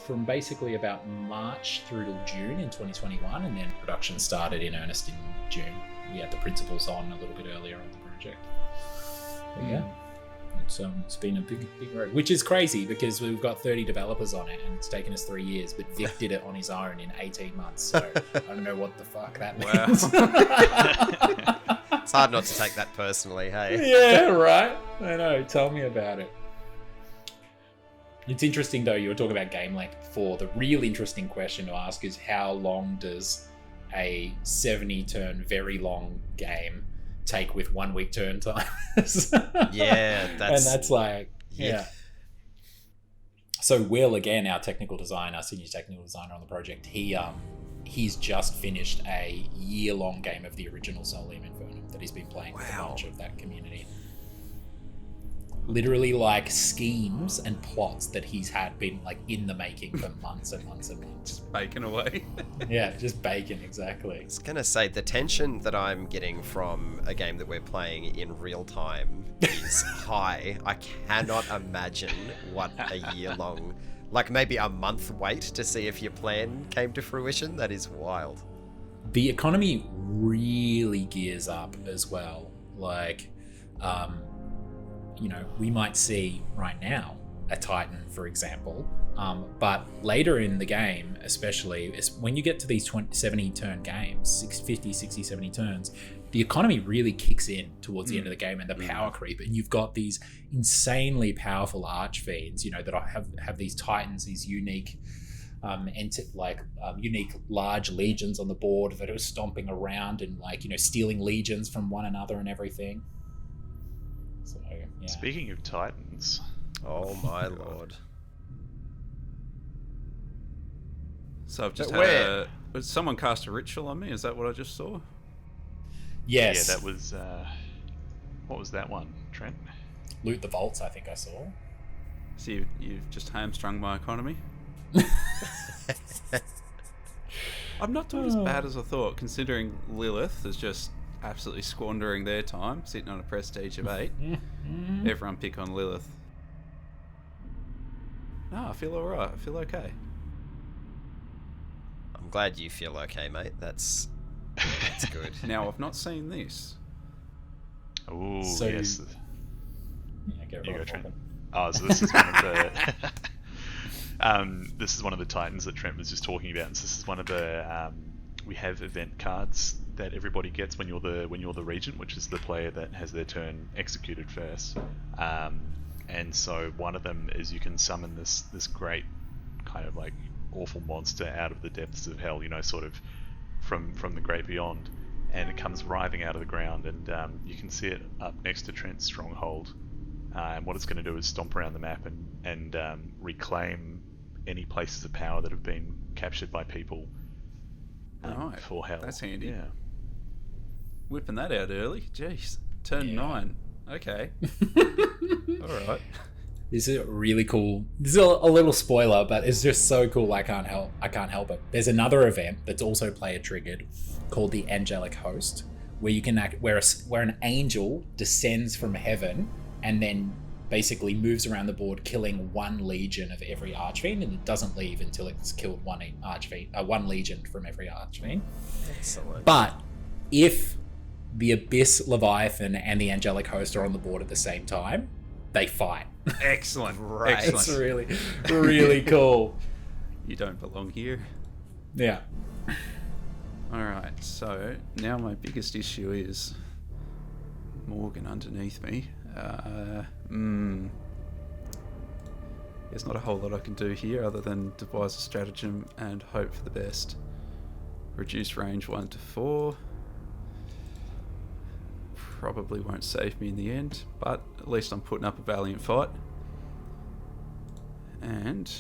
Speaker 3: from basically about March through till June in 2021, and then production started in earnest in June. We had the principals on a little bit earlier on the project. But yeah. It's been a big road, which is crazy because we've got 30 developers on it and it's taken us 3 years, but Vic did it on his own in 18 months. So I don't know what the fuck that means.
Speaker 1: It's hard not to take that personally, hey?
Speaker 3: Yeah, right. I know. Tell me about it. It's interesting though. You were talking about game length before. The real interesting question to ask is how long does a 70-turn, very long game take with 1 week turn times?
Speaker 1: Yeah,
Speaker 3: that's like, yeah. So Will, again, our technical designer, senior technical designer on the project, he's just finished a year-long game of the original Solium Infernum that he's been playing with a bunch of that community. Literally like schemes and plots that he's had been like in the making for months and months and months.
Speaker 2: Just baking away.
Speaker 3: Yeah, just baking, exactly.
Speaker 1: I was gonna say, the tension that I'm getting from a game that we're playing in real time is high. I cannot imagine what a year-long, like maybe a month wait to see if your plan came to fruition. That is wild.
Speaker 3: The economy really gears up as well. Like, we might see right now a Titan, for example, but later in the game, especially when you get to these 70-turn games, 50, 60, 70 turns, the economy really kicks in towards the end of the game and the power creep, and you've got these insanely powerful archfiends, that have these Titans, these unique unique large legions on the board that are stomping around and stealing legions from one another and everything. So, yeah.
Speaker 4: Speaking of Titans.
Speaker 1: Oh my lord.
Speaker 2: So I've just had someone cast a ritual on me. Is that what I just saw?
Speaker 3: Yes.
Speaker 4: Yeah, that was... what was that one, Trent?
Speaker 3: Loot the vaults, I think I saw.
Speaker 2: So you've just hamstrung my economy? I'm not doing as bad as I thought, considering Lilith is just absolutely squandering their time, sitting on a prestige of 8. Everyone pick on Lilith. No, I feel alright. I feel okay.
Speaker 1: I'm glad you feel okay, mate. That's good.
Speaker 2: Now, I've not seen this.
Speaker 4: Oh,
Speaker 3: So
Speaker 4: yes.
Speaker 3: Yeah,
Speaker 4: You go, Trent. Oh, so this is one of the... this is one of the Titans that Trent was just talking about. So this is one of the... we have event cards that everybody gets when you're the regent, which is the player that has their turn executed first. And so one of them is you can summon this great kind of like awful monster out of the depths of hell, sort of from the great beyond, and it comes writhing out of the ground, and you can see it up next to Trent's stronghold. And what it's going to do is stomp around the map and reclaim any places of power that have been captured by people for hell.
Speaker 2: That's handy.
Speaker 4: Yeah.
Speaker 2: Whipping that out early. Jeez. Turn 9. Okay. Alright.
Speaker 3: This is really cool. This is a little spoiler, but it's just so cool. I can't help it. There's another event that's also player triggered called the Angelic Host, where you can where an angel descends from heaven and then basically moves around the board, killing one legion of every archfiend, and it doesn't leave until it's killed one legion from every archfiend.
Speaker 1: Excellent.
Speaker 3: But if the Abyss Leviathan and the Angelic Host are on the board at the same time, they fight.
Speaker 2: Excellent.
Speaker 1: Right.
Speaker 2: Excellent.
Speaker 3: It's really, really cool.
Speaker 2: You don't belong here.
Speaker 3: Yeah.
Speaker 2: Alright, so now my biggest issue is Morgan underneath me. There's not a whole lot I can do here other than devise a stratagem and hope for the best. Reduce range 1 to 4. Probably won't save me in the end, but at least I'm putting up a valiant fight. And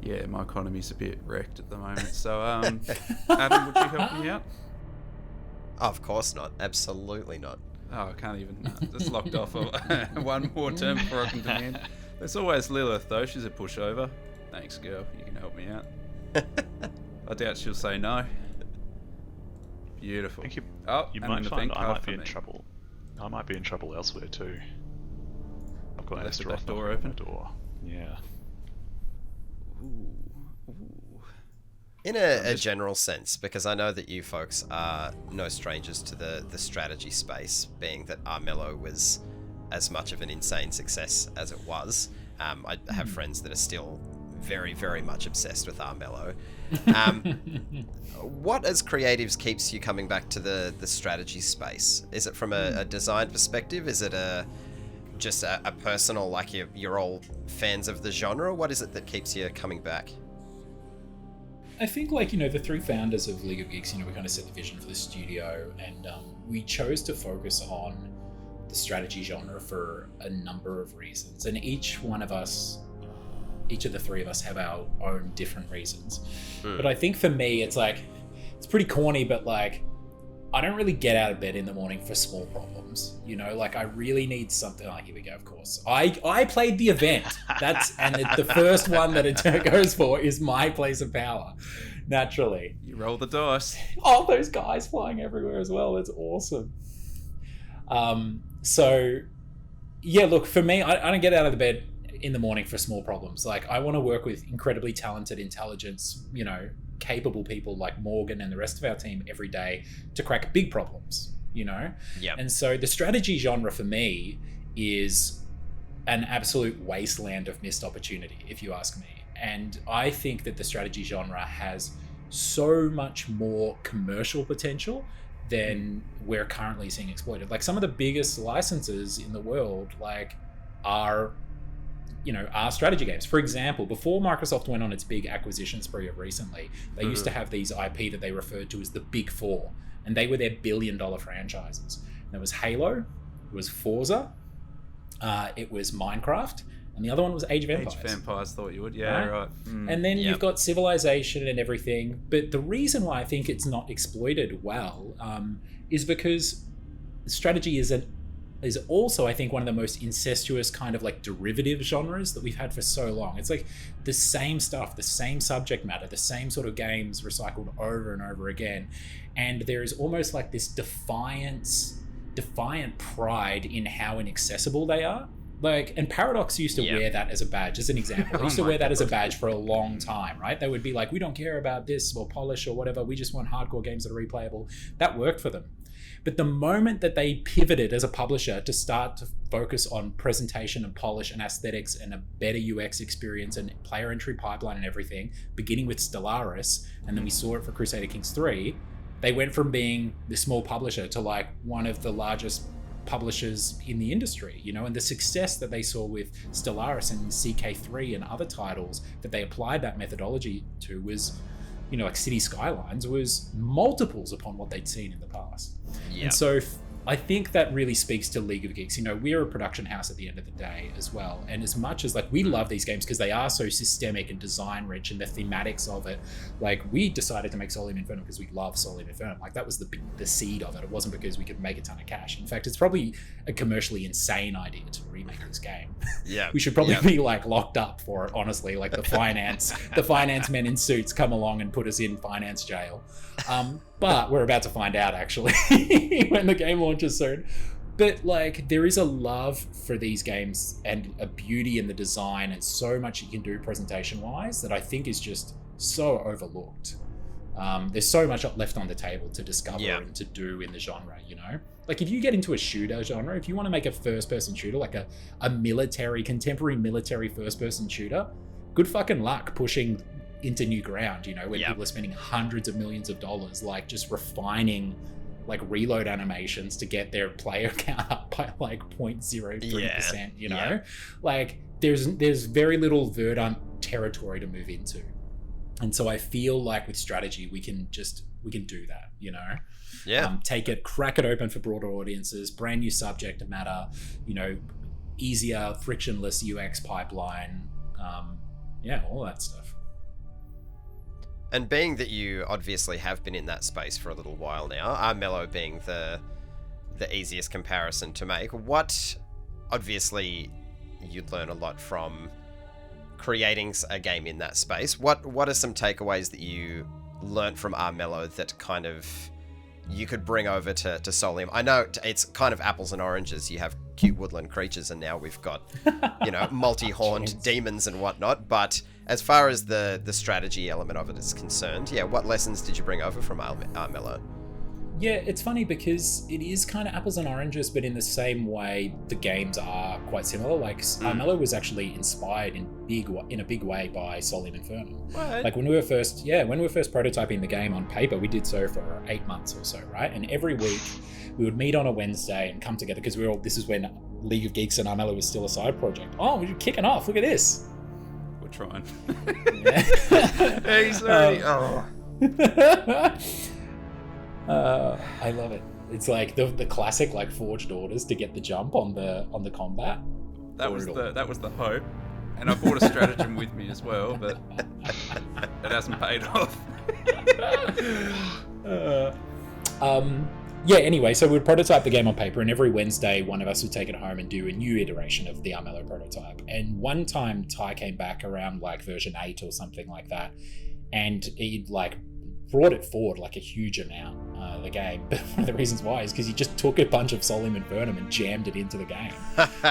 Speaker 2: yeah, my economy's a bit wrecked at the moment. So Adam, would you help me out?
Speaker 1: Of course not. Absolutely not.
Speaker 2: Oh, I can't even. Just locked off one more turn before I can demand. There's always Lilith, though. She's a pushover. Thanks, girl. You can help me out. I doubt she'll say no. Beautiful.
Speaker 4: I think you
Speaker 2: and
Speaker 4: might
Speaker 2: an
Speaker 4: find
Speaker 2: event
Speaker 4: I
Speaker 2: card
Speaker 4: might
Speaker 2: for
Speaker 4: be in
Speaker 2: me.
Speaker 4: trouble. I might be in trouble elsewhere too. I've got
Speaker 2: Left
Speaker 4: Astaroth
Speaker 2: that door
Speaker 4: knocking on
Speaker 2: open?
Speaker 4: my door. Yeah.
Speaker 2: Ooh.
Speaker 1: In a general sense, because I know that you folks are no strangers to the strategy space, being that Armello was as much of an insane success as it was. I have friends that are still very, very much obsessed with Armello. What, as creatives, keeps you coming back to the strategy space? Is it from a design perspective? Is it just a personal, like you're all fans of the genre? What is it that keeps you coming back?
Speaker 3: I think, like, you know, the three founders of League of Geeks, you know, we kind of set the vision for the studio, and we chose to focus on the strategy genre for a number of reasons. And each of the three of us have our own different reasons. But I think for me, it's like, it's pretty corny, but like, I don't really get out of bed in the morning for small problems, you know, like I really need something. Oh, here we go, of course. I played the event. The first one that it goes for is my place of power, naturally.
Speaker 2: You roll the dice.
Speaker 3: Oh, those guys flying everywhere as well. It's awesome. So yeah, look, for me, I don't get out of the bed in the morning for small problems. Like, I want to work with incredibly talented, intelligence, you know, capable people like Morgan and the rest of our team every day to crack big problems, you know?
Speaker 1: Yeah.
Speaker 3: And so the strategy genre for me is an absolute wasteland of missed opportunity, if you ask me. And I think that the strategy genre has so much more commercial potential than we're currently seeing exploited. Like, some of the biggest licenses in the world, like, are strategy games. For example, before Microsoft went on its big acquisition spree of recently, they used to have these IP that they referred to as the Big Four, and they were their billion-dollar franchises. And there was Halo, it was Forza, it was Minecraft, and the other one was Age of Empires.
Speaker 2: Age of Empires, thought you would. Yeah, right.
Speaker 3: And then you've got Civilization and everything. But the reason why I think it's not exploited well is because strategy is also, I think, one of the most incestuous kind of like derivative genres that we've had for so long. It's like the same stuff, the same subject matter, the same sort of games recycled over and over again. And there is almost like this defiant pride in how inaccessible they are. Like, and Paradox used to wear that as a badge, as an example. They used to wear that as a badge for a long time, right? They would be like, we don't care about this or polish or whatever. We just want hardcore games that are replayable. That worked for them. But the moment that they pivoted as a publisher to start to focus on presentation and polish and aesthetics and a better UX experience and player entry pipeline and everything, beginning with Stellaris, and then we saw it for Crusader Kings 3, they went from being the small publisher to like one of the largest publishers in the industry, you know, and the success that they saw with Stellaris and CK3 and other titles that they applied that methodology to was, you know, like City Skylines was multiples upon what they'd seen in the past. Yeah. And so I think that really speaks to League of Geeks. You know, we're a production house at the end of the day as well. And as much as like we love these games because they are so systemic and design rich and the thematics of it, like we decided to make Solium Infernum because we love Solium Infernum. Like that was the seed of it. It wasn't because we could make a ton of cash. In fact, it's probably a commercially insane idea to remake this game.
Speaker 1: Yeah.
Speaker 3: We should probably be like locked up for it, honestly. Like the finance men in suits come along and put us in finance jail. But we're about to find out actually when the game launches soon. But like there is a love for these games and a beauty in the design and so much you can do presentation wise that I think is just so overlooked. There's so much left on the table to discover and to do in the genre, you know? Like if you get into a shooter genre, if you want to make a first person shooter, like a contemporary military first person shooter, good fucking luck pushing into new ground, you know, where people are spending hundreds of millions of dollars, like just refining like reload animations to get their player count up by like 0.03%, you know? Like there's very little verdant territory to move into. And so I feel like with strategy, we can do that, you know?
Speaker 1: Yeah.
Speaker 3: Crack it open for broader audiences, brand new subject matter, you know, easier, frictionless UX pipeline, all that stuff.
Speaker 1: And being that you obviously have been in that space for a little while now, Armello being the easiest comparison to make, obviously you'd learn a lot from creating a game in that space. What are some takeaways that you learnt from Armello that kind of you could bring over to Solium? I know it's kind of apples and oranges. You have cute woodland creatures and now we've got, you know, multi-horned demons and whatnot, but as far as the strategy element of it is concerned, what lessons did you bring over from Armello?
Speaker 3: Yeah, it's funny because it is kind of apples and oranges, but in the same way, the games are quite similar. Like, Armello was actually inspired in a big way by Solium Infernum.
Speaker 2: What?
Speaker 3: Like when we were first prototyping the game on paper, we did so for 8 months or so, right? And every week we would meet on a Wednesday and come together because this is when League of Geeks and Armello was still a side project. Oh, we're kicking off! Look at this.
Speaker 2: We're trying.
Speaker 3: Yeah.
Speaker 2: He's already.
Speaker 3: I love it. It's like the classic like forged orders to get the jump on the combat.
Speaker 2: That was the hope, and I brought a stratagem with me as well, but it hasn't paid off.
Speaker 3: Yeah, anyway, so we'd prototype the game on paper, and every Wednesday one of us would take it home and do a new iteration of the Armello prototype. And one time Ty came back around like version 8 or something like that, and he'd like brought it forward like a huge amount, the game. But one of the reasons why is because he just took a bunch of Solium Infernum and jammed it into the game.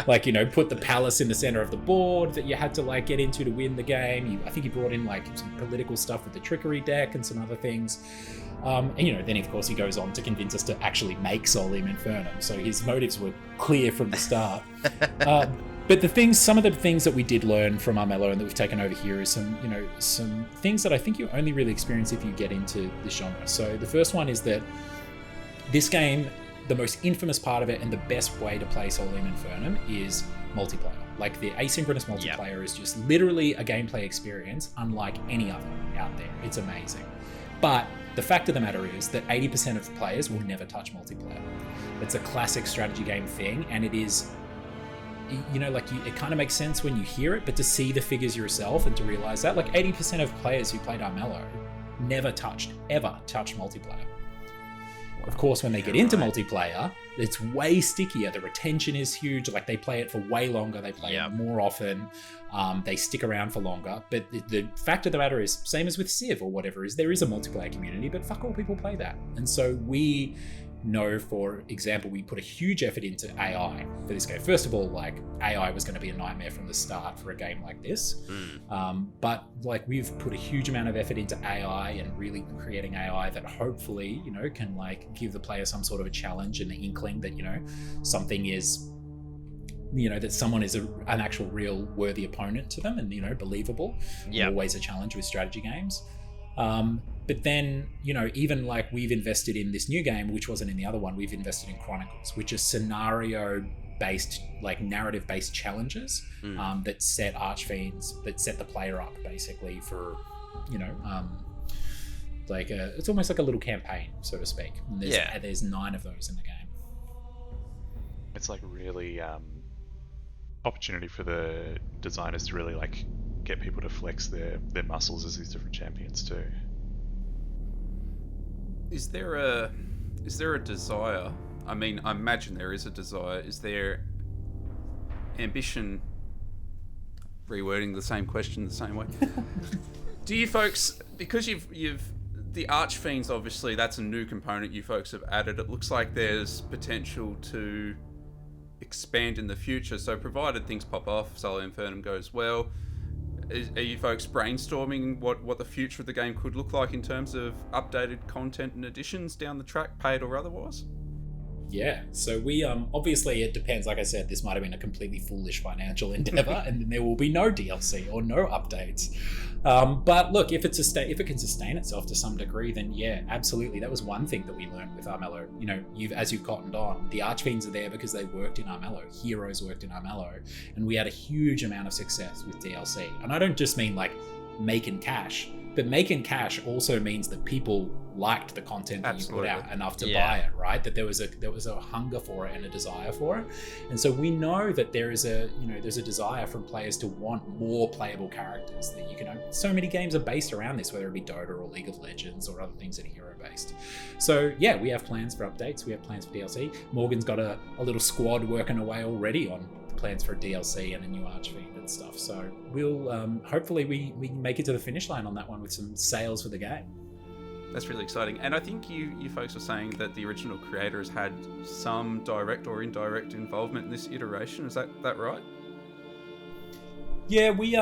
Speaker 3: Like, you know, put the palace in the center of the board that you had to like get into to win the game. I think he brought in like some political stuff with the trickery deck and some other things. And, you know, then of course he goes on to convince us to actually make Solium Infernum. So his motives were clear from the start. But some of the things that we did learn from Armello and that we've taken over here is some things that I think you only really experience if you get into this genre. So the first one is that this game, the most infamous part of it and the best way to play Solium Infernum is multiplayer. Like the asynchronous multiplayer is just literally a gameplay experience unlike any other out there. It's amazing. But the fact of the matter is that 80% of players will never touch multiplayer. It's a classic strategy game thing, and it is, you know, like it kind of makes sense when you hear it, but to see the figures yourself and to realize that, like 80% of players who played Armello never ever touched multiplayer. Of course, when they get into multiplayer, it's way stickier. The retention is huge. Like they play it for way longer. They play it more often. They stick around for longer. But the fact of the matter is, same as with Civ or whatever, is there is a multiplayer community, but fuck all people play that. And so we know, for example, we put a huge effort into AI for this game. First of all, like AI was going to be a nightmare from the start for a game like this. But like we've put a huge amount of effort into AI and really creating AI that hopefully, you know, can like give the player some sort of a challenge and an inkling that, you know, something is, you know, that someone is an actual real worthy opponent to them and, you know, believable. Always a challenge with strategy games. But then, you know, even like we've invested in this new game, which wasn't in the other one, we've invested in Chronicles, which is scenario-based, like narrative-based challenges that set Archfiends, that set the player up basically for, you know, like it's almost like a little campaign, so to speak. And there's 9 of those in the game.
Speaker 4: It's like really opportunity for the designers to really like get people to flex their muscles as these different champions too.
Speaker 2: Is there a desire? I mean, I imagine there is a desire. Is there ambition? Rewording the same question the same way. Do you folks, because you've the Archfiends, obviously that's a new component you folks have added. It looks like there's potential to expand in the future. So provided things pop off, Solium Infernum goes well, are you folks brainstorming what the future of the game could look like in terms of updated content and additions down the track, paid or otherwise?
Speaker 3: Yeah, so we obviously it depends. Like I said, this might have been a completely foolish financial endeavor, and then there will be no DLC or no updates. But look, if it can sustain itself to some degree, then yeah, absolutely. That was one thing that we learned with Armello. You know, as you've cottoned on, the Archfiends are there because they worked in Armello. Heroes worked in Armello, and we had a huge amount of success with DLC. And I don't just mean like making cash. But making cash also means that people liked the content that you put out enough to buy it, right? That there was a hunger for it and a desire for it. And so we know that there's a desire from players to want more playable characters that you can. So many games are based around this, whether it be Dota or League of Legends or other things that are hero based. So yeah, we have plans for updates. We have plans for DLC. Morgan's got a little squad working away already on plans for a DLC and a new Archfiend and stuff. So we'll hopefully we can make it to the finish line on that one with some sales for the game.
Speaker 2: That's really exciting. And I think you folks were saying that the original creator has had some direct or indirect involvement in this iteration. Is that right?
Speaker 3: Yeah, we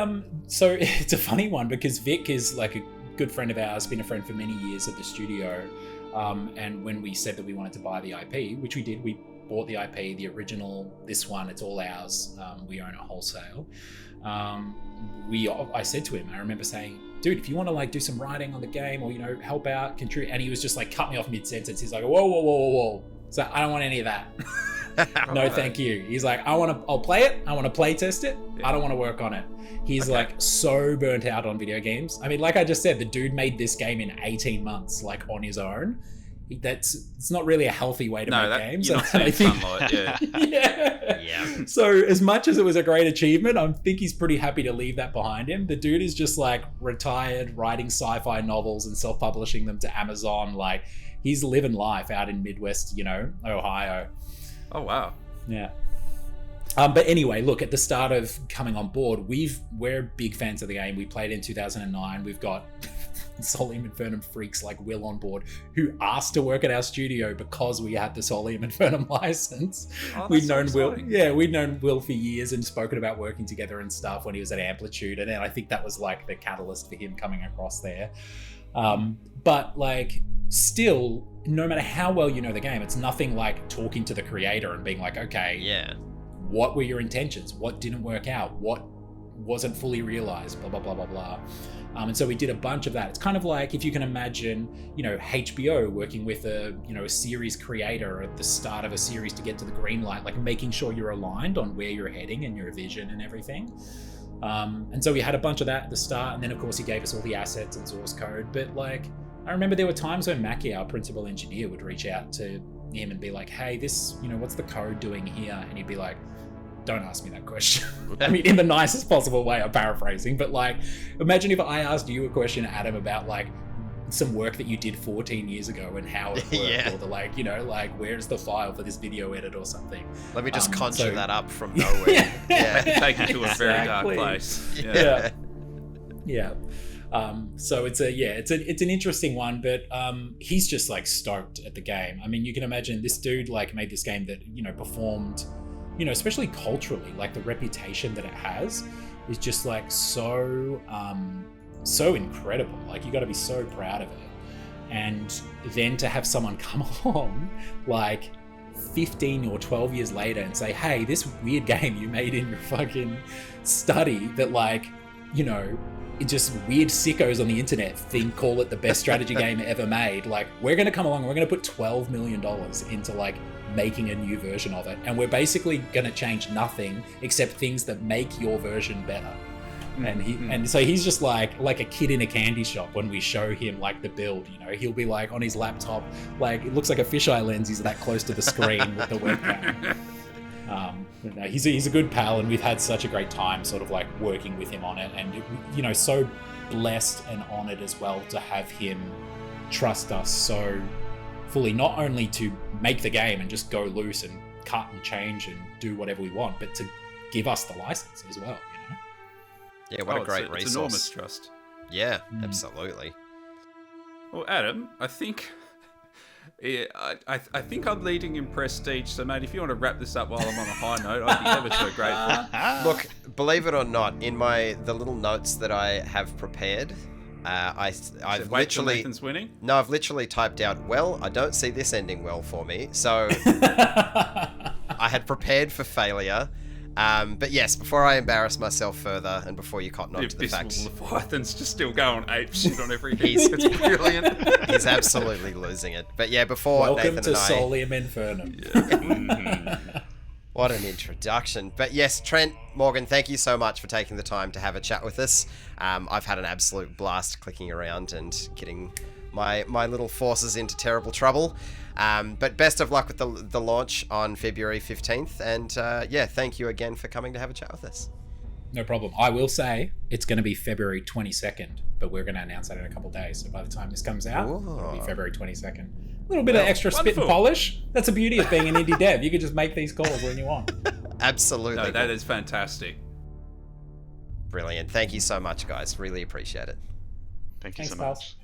Speaker 3: so it's a funny one because Vic is like a good friend of ours, been a friend for many years at the studio. And when we said that we wanted to buy the IP, which we did, we bought the IP, the original, this one, it's all ours. We own it wholesale. I said to him, I remember saying, dude, if you want to like do some writing on the game or, help out, contribute, and he was just like, cut me off mid-sentence. He's like, whoa. So I don't want any of that. No, thank you. He's like, I'll play it. I want to play test it. I don't want to work on it. He's like so burnt out on video games. I mean, like I just said, the dude made this game in 18 months, like on his own. It's not really a healthy way to make games.
Speaker 2: You're not seeing sunlight,
Speaker 3: yeah. So as much as it was a great achievement, I think he's pretty happy to leave that behind him. The dude is just like retired, writing sci-fi novels and self-publishing them to Amazon. Like he's living life out in Midwest, Ohio.
Speaker 2: Oh wow.
Speaker 3: Yeah. But anyway, look, at the start of coming on board, we're big fans of the game. We played in 2009. We've got Solium Infernum freaks like Will on board, who asked to work at our studio because we had the Solium Infernum license.
Speaker 2: Oh,
Speaker 3: We'd known Will. Yeah, we'd known Will for years and spoken about working together and stuff when he was at Amplitude. And then I think that was like the catalyst for him coming across there. But like, still, no matter how well you know the game, it's nothing like talking to the creator and being like, okay,
Speaker 1: yeah,
Speaker 3: what were your intentions? What didn't work out? What wasn't fully realized? Blah, blah, blah, blah, blah. And so we did a bunch of that. It's kind of like if you can imagine, HBO working with a series creator at the start of a series to get to the green light, like making sure you're aligned on where you're heading and your vision and everything. And so we had a bunch of that at the start. And then of course he gave us all the assets and source code. But like, I remember there were times when Mackie, our principal engineer, would reach out to him and be like, hey, this, what's the code doing here? And he'd be like, don't ask me that question. I mean, in the nicest possible way, I'm paraphrasing, but like, imagine if I asked you a question, Adam, about like some work that you did 14 years ago and how it worked,
Speaker 1: Yeah.
Speaker 3: or the like, where's the file for this video edit or something.
Speaker 1: Let me just conjure that up from nowhere. Yeah.
Speaker 2: Take you to a very dark
Speaker 3: Exactly.
Speaker 2: place.
Speaker 3: Yeah. So it's an interesting one, but he's just like stoked at the game. I mean, you can imagine this dude like made this game that performed, especially culturally, like the reputation that it has is just like so incredible. Like you got to be so proud of it, and then to have someone come along like 15 or 12 years later and say, hey, this weird game you made in your fucking study that like it just weird sickos on the internet call it the best strategy game ever made. Like, we're going to come along and we're going to put $12 million into like making a new version of it. And we're basically going to change nothing except things that make your version better. And so he's just like a kid in a candy shop when we show him like the build, he'll be like on his laptop, like it looks like a fisheye lens. He's that close to the screen with the webcam. No, he's a good pal, and we've had such a great time sort of like working with him on it, and so blessed and honored as well to have him trust us so fully, not only to make the game and just go loose and cut and change and do whatever we want, but to give us the license as well.
Speaker 1: Yeah, what a great resource.
Speaker 2: It's enormous trust.
Speaker 1: Yeah, absolutely.
Speaker 2: Well, Adam, I think I think I'm leading in prestige, so mate, if you want to wrap this up while I'm on a high note, I'd be ever so grateful.
Speaker 1: Look, believe it or not, in the little notes that I have prepared, I've literally
Speaker 2: Nathan's winning.
Speaker 1: No, I've literally typed out, well, I don't see this ending well for me. So I had prepared for failure. But yes, before I embarrass myself further and before you cotton on to the facts.
Speaker 2: Leviathan's just still going ape shit on everything. It's brilliant.
Speaker 1: He's absolutely losing it. But yeah, before
Speaker 3: Welcome
Speaker 1: Nathan
Speaker 3: to
Speaker 1: and I...
Speaker 3: Solium Infernum.
Speaker 1: What an introduction. But yes, Trent, Morgan, thank you so much for taking the time to have a chat with us. I've had an absolute blast clicking around and getting my little forces into terrible trouble. But best of luck with the launch on February 15th. And thank you again for coming to have a chat with us.
Speaker 3: No problem. I will say it's going to be February 22nd, but we're going to announce that in a couple of days. So by the time this comes out, it'll be February 22nd. A little bit of extra spit and polish. That's the beauty of being an indie dev. You can just make these calls when you want.
Speaker 1: Absolutely.
Speaker 2: No, that is fantastic.
Speaker 1: Brilliant. Thank you so much, guys. Really appreciate it.
Speaker 4: Thank you
Speaker 3: Thanks,
Speaker 4: so
Speaker 3: pals.
Speaker 4: much.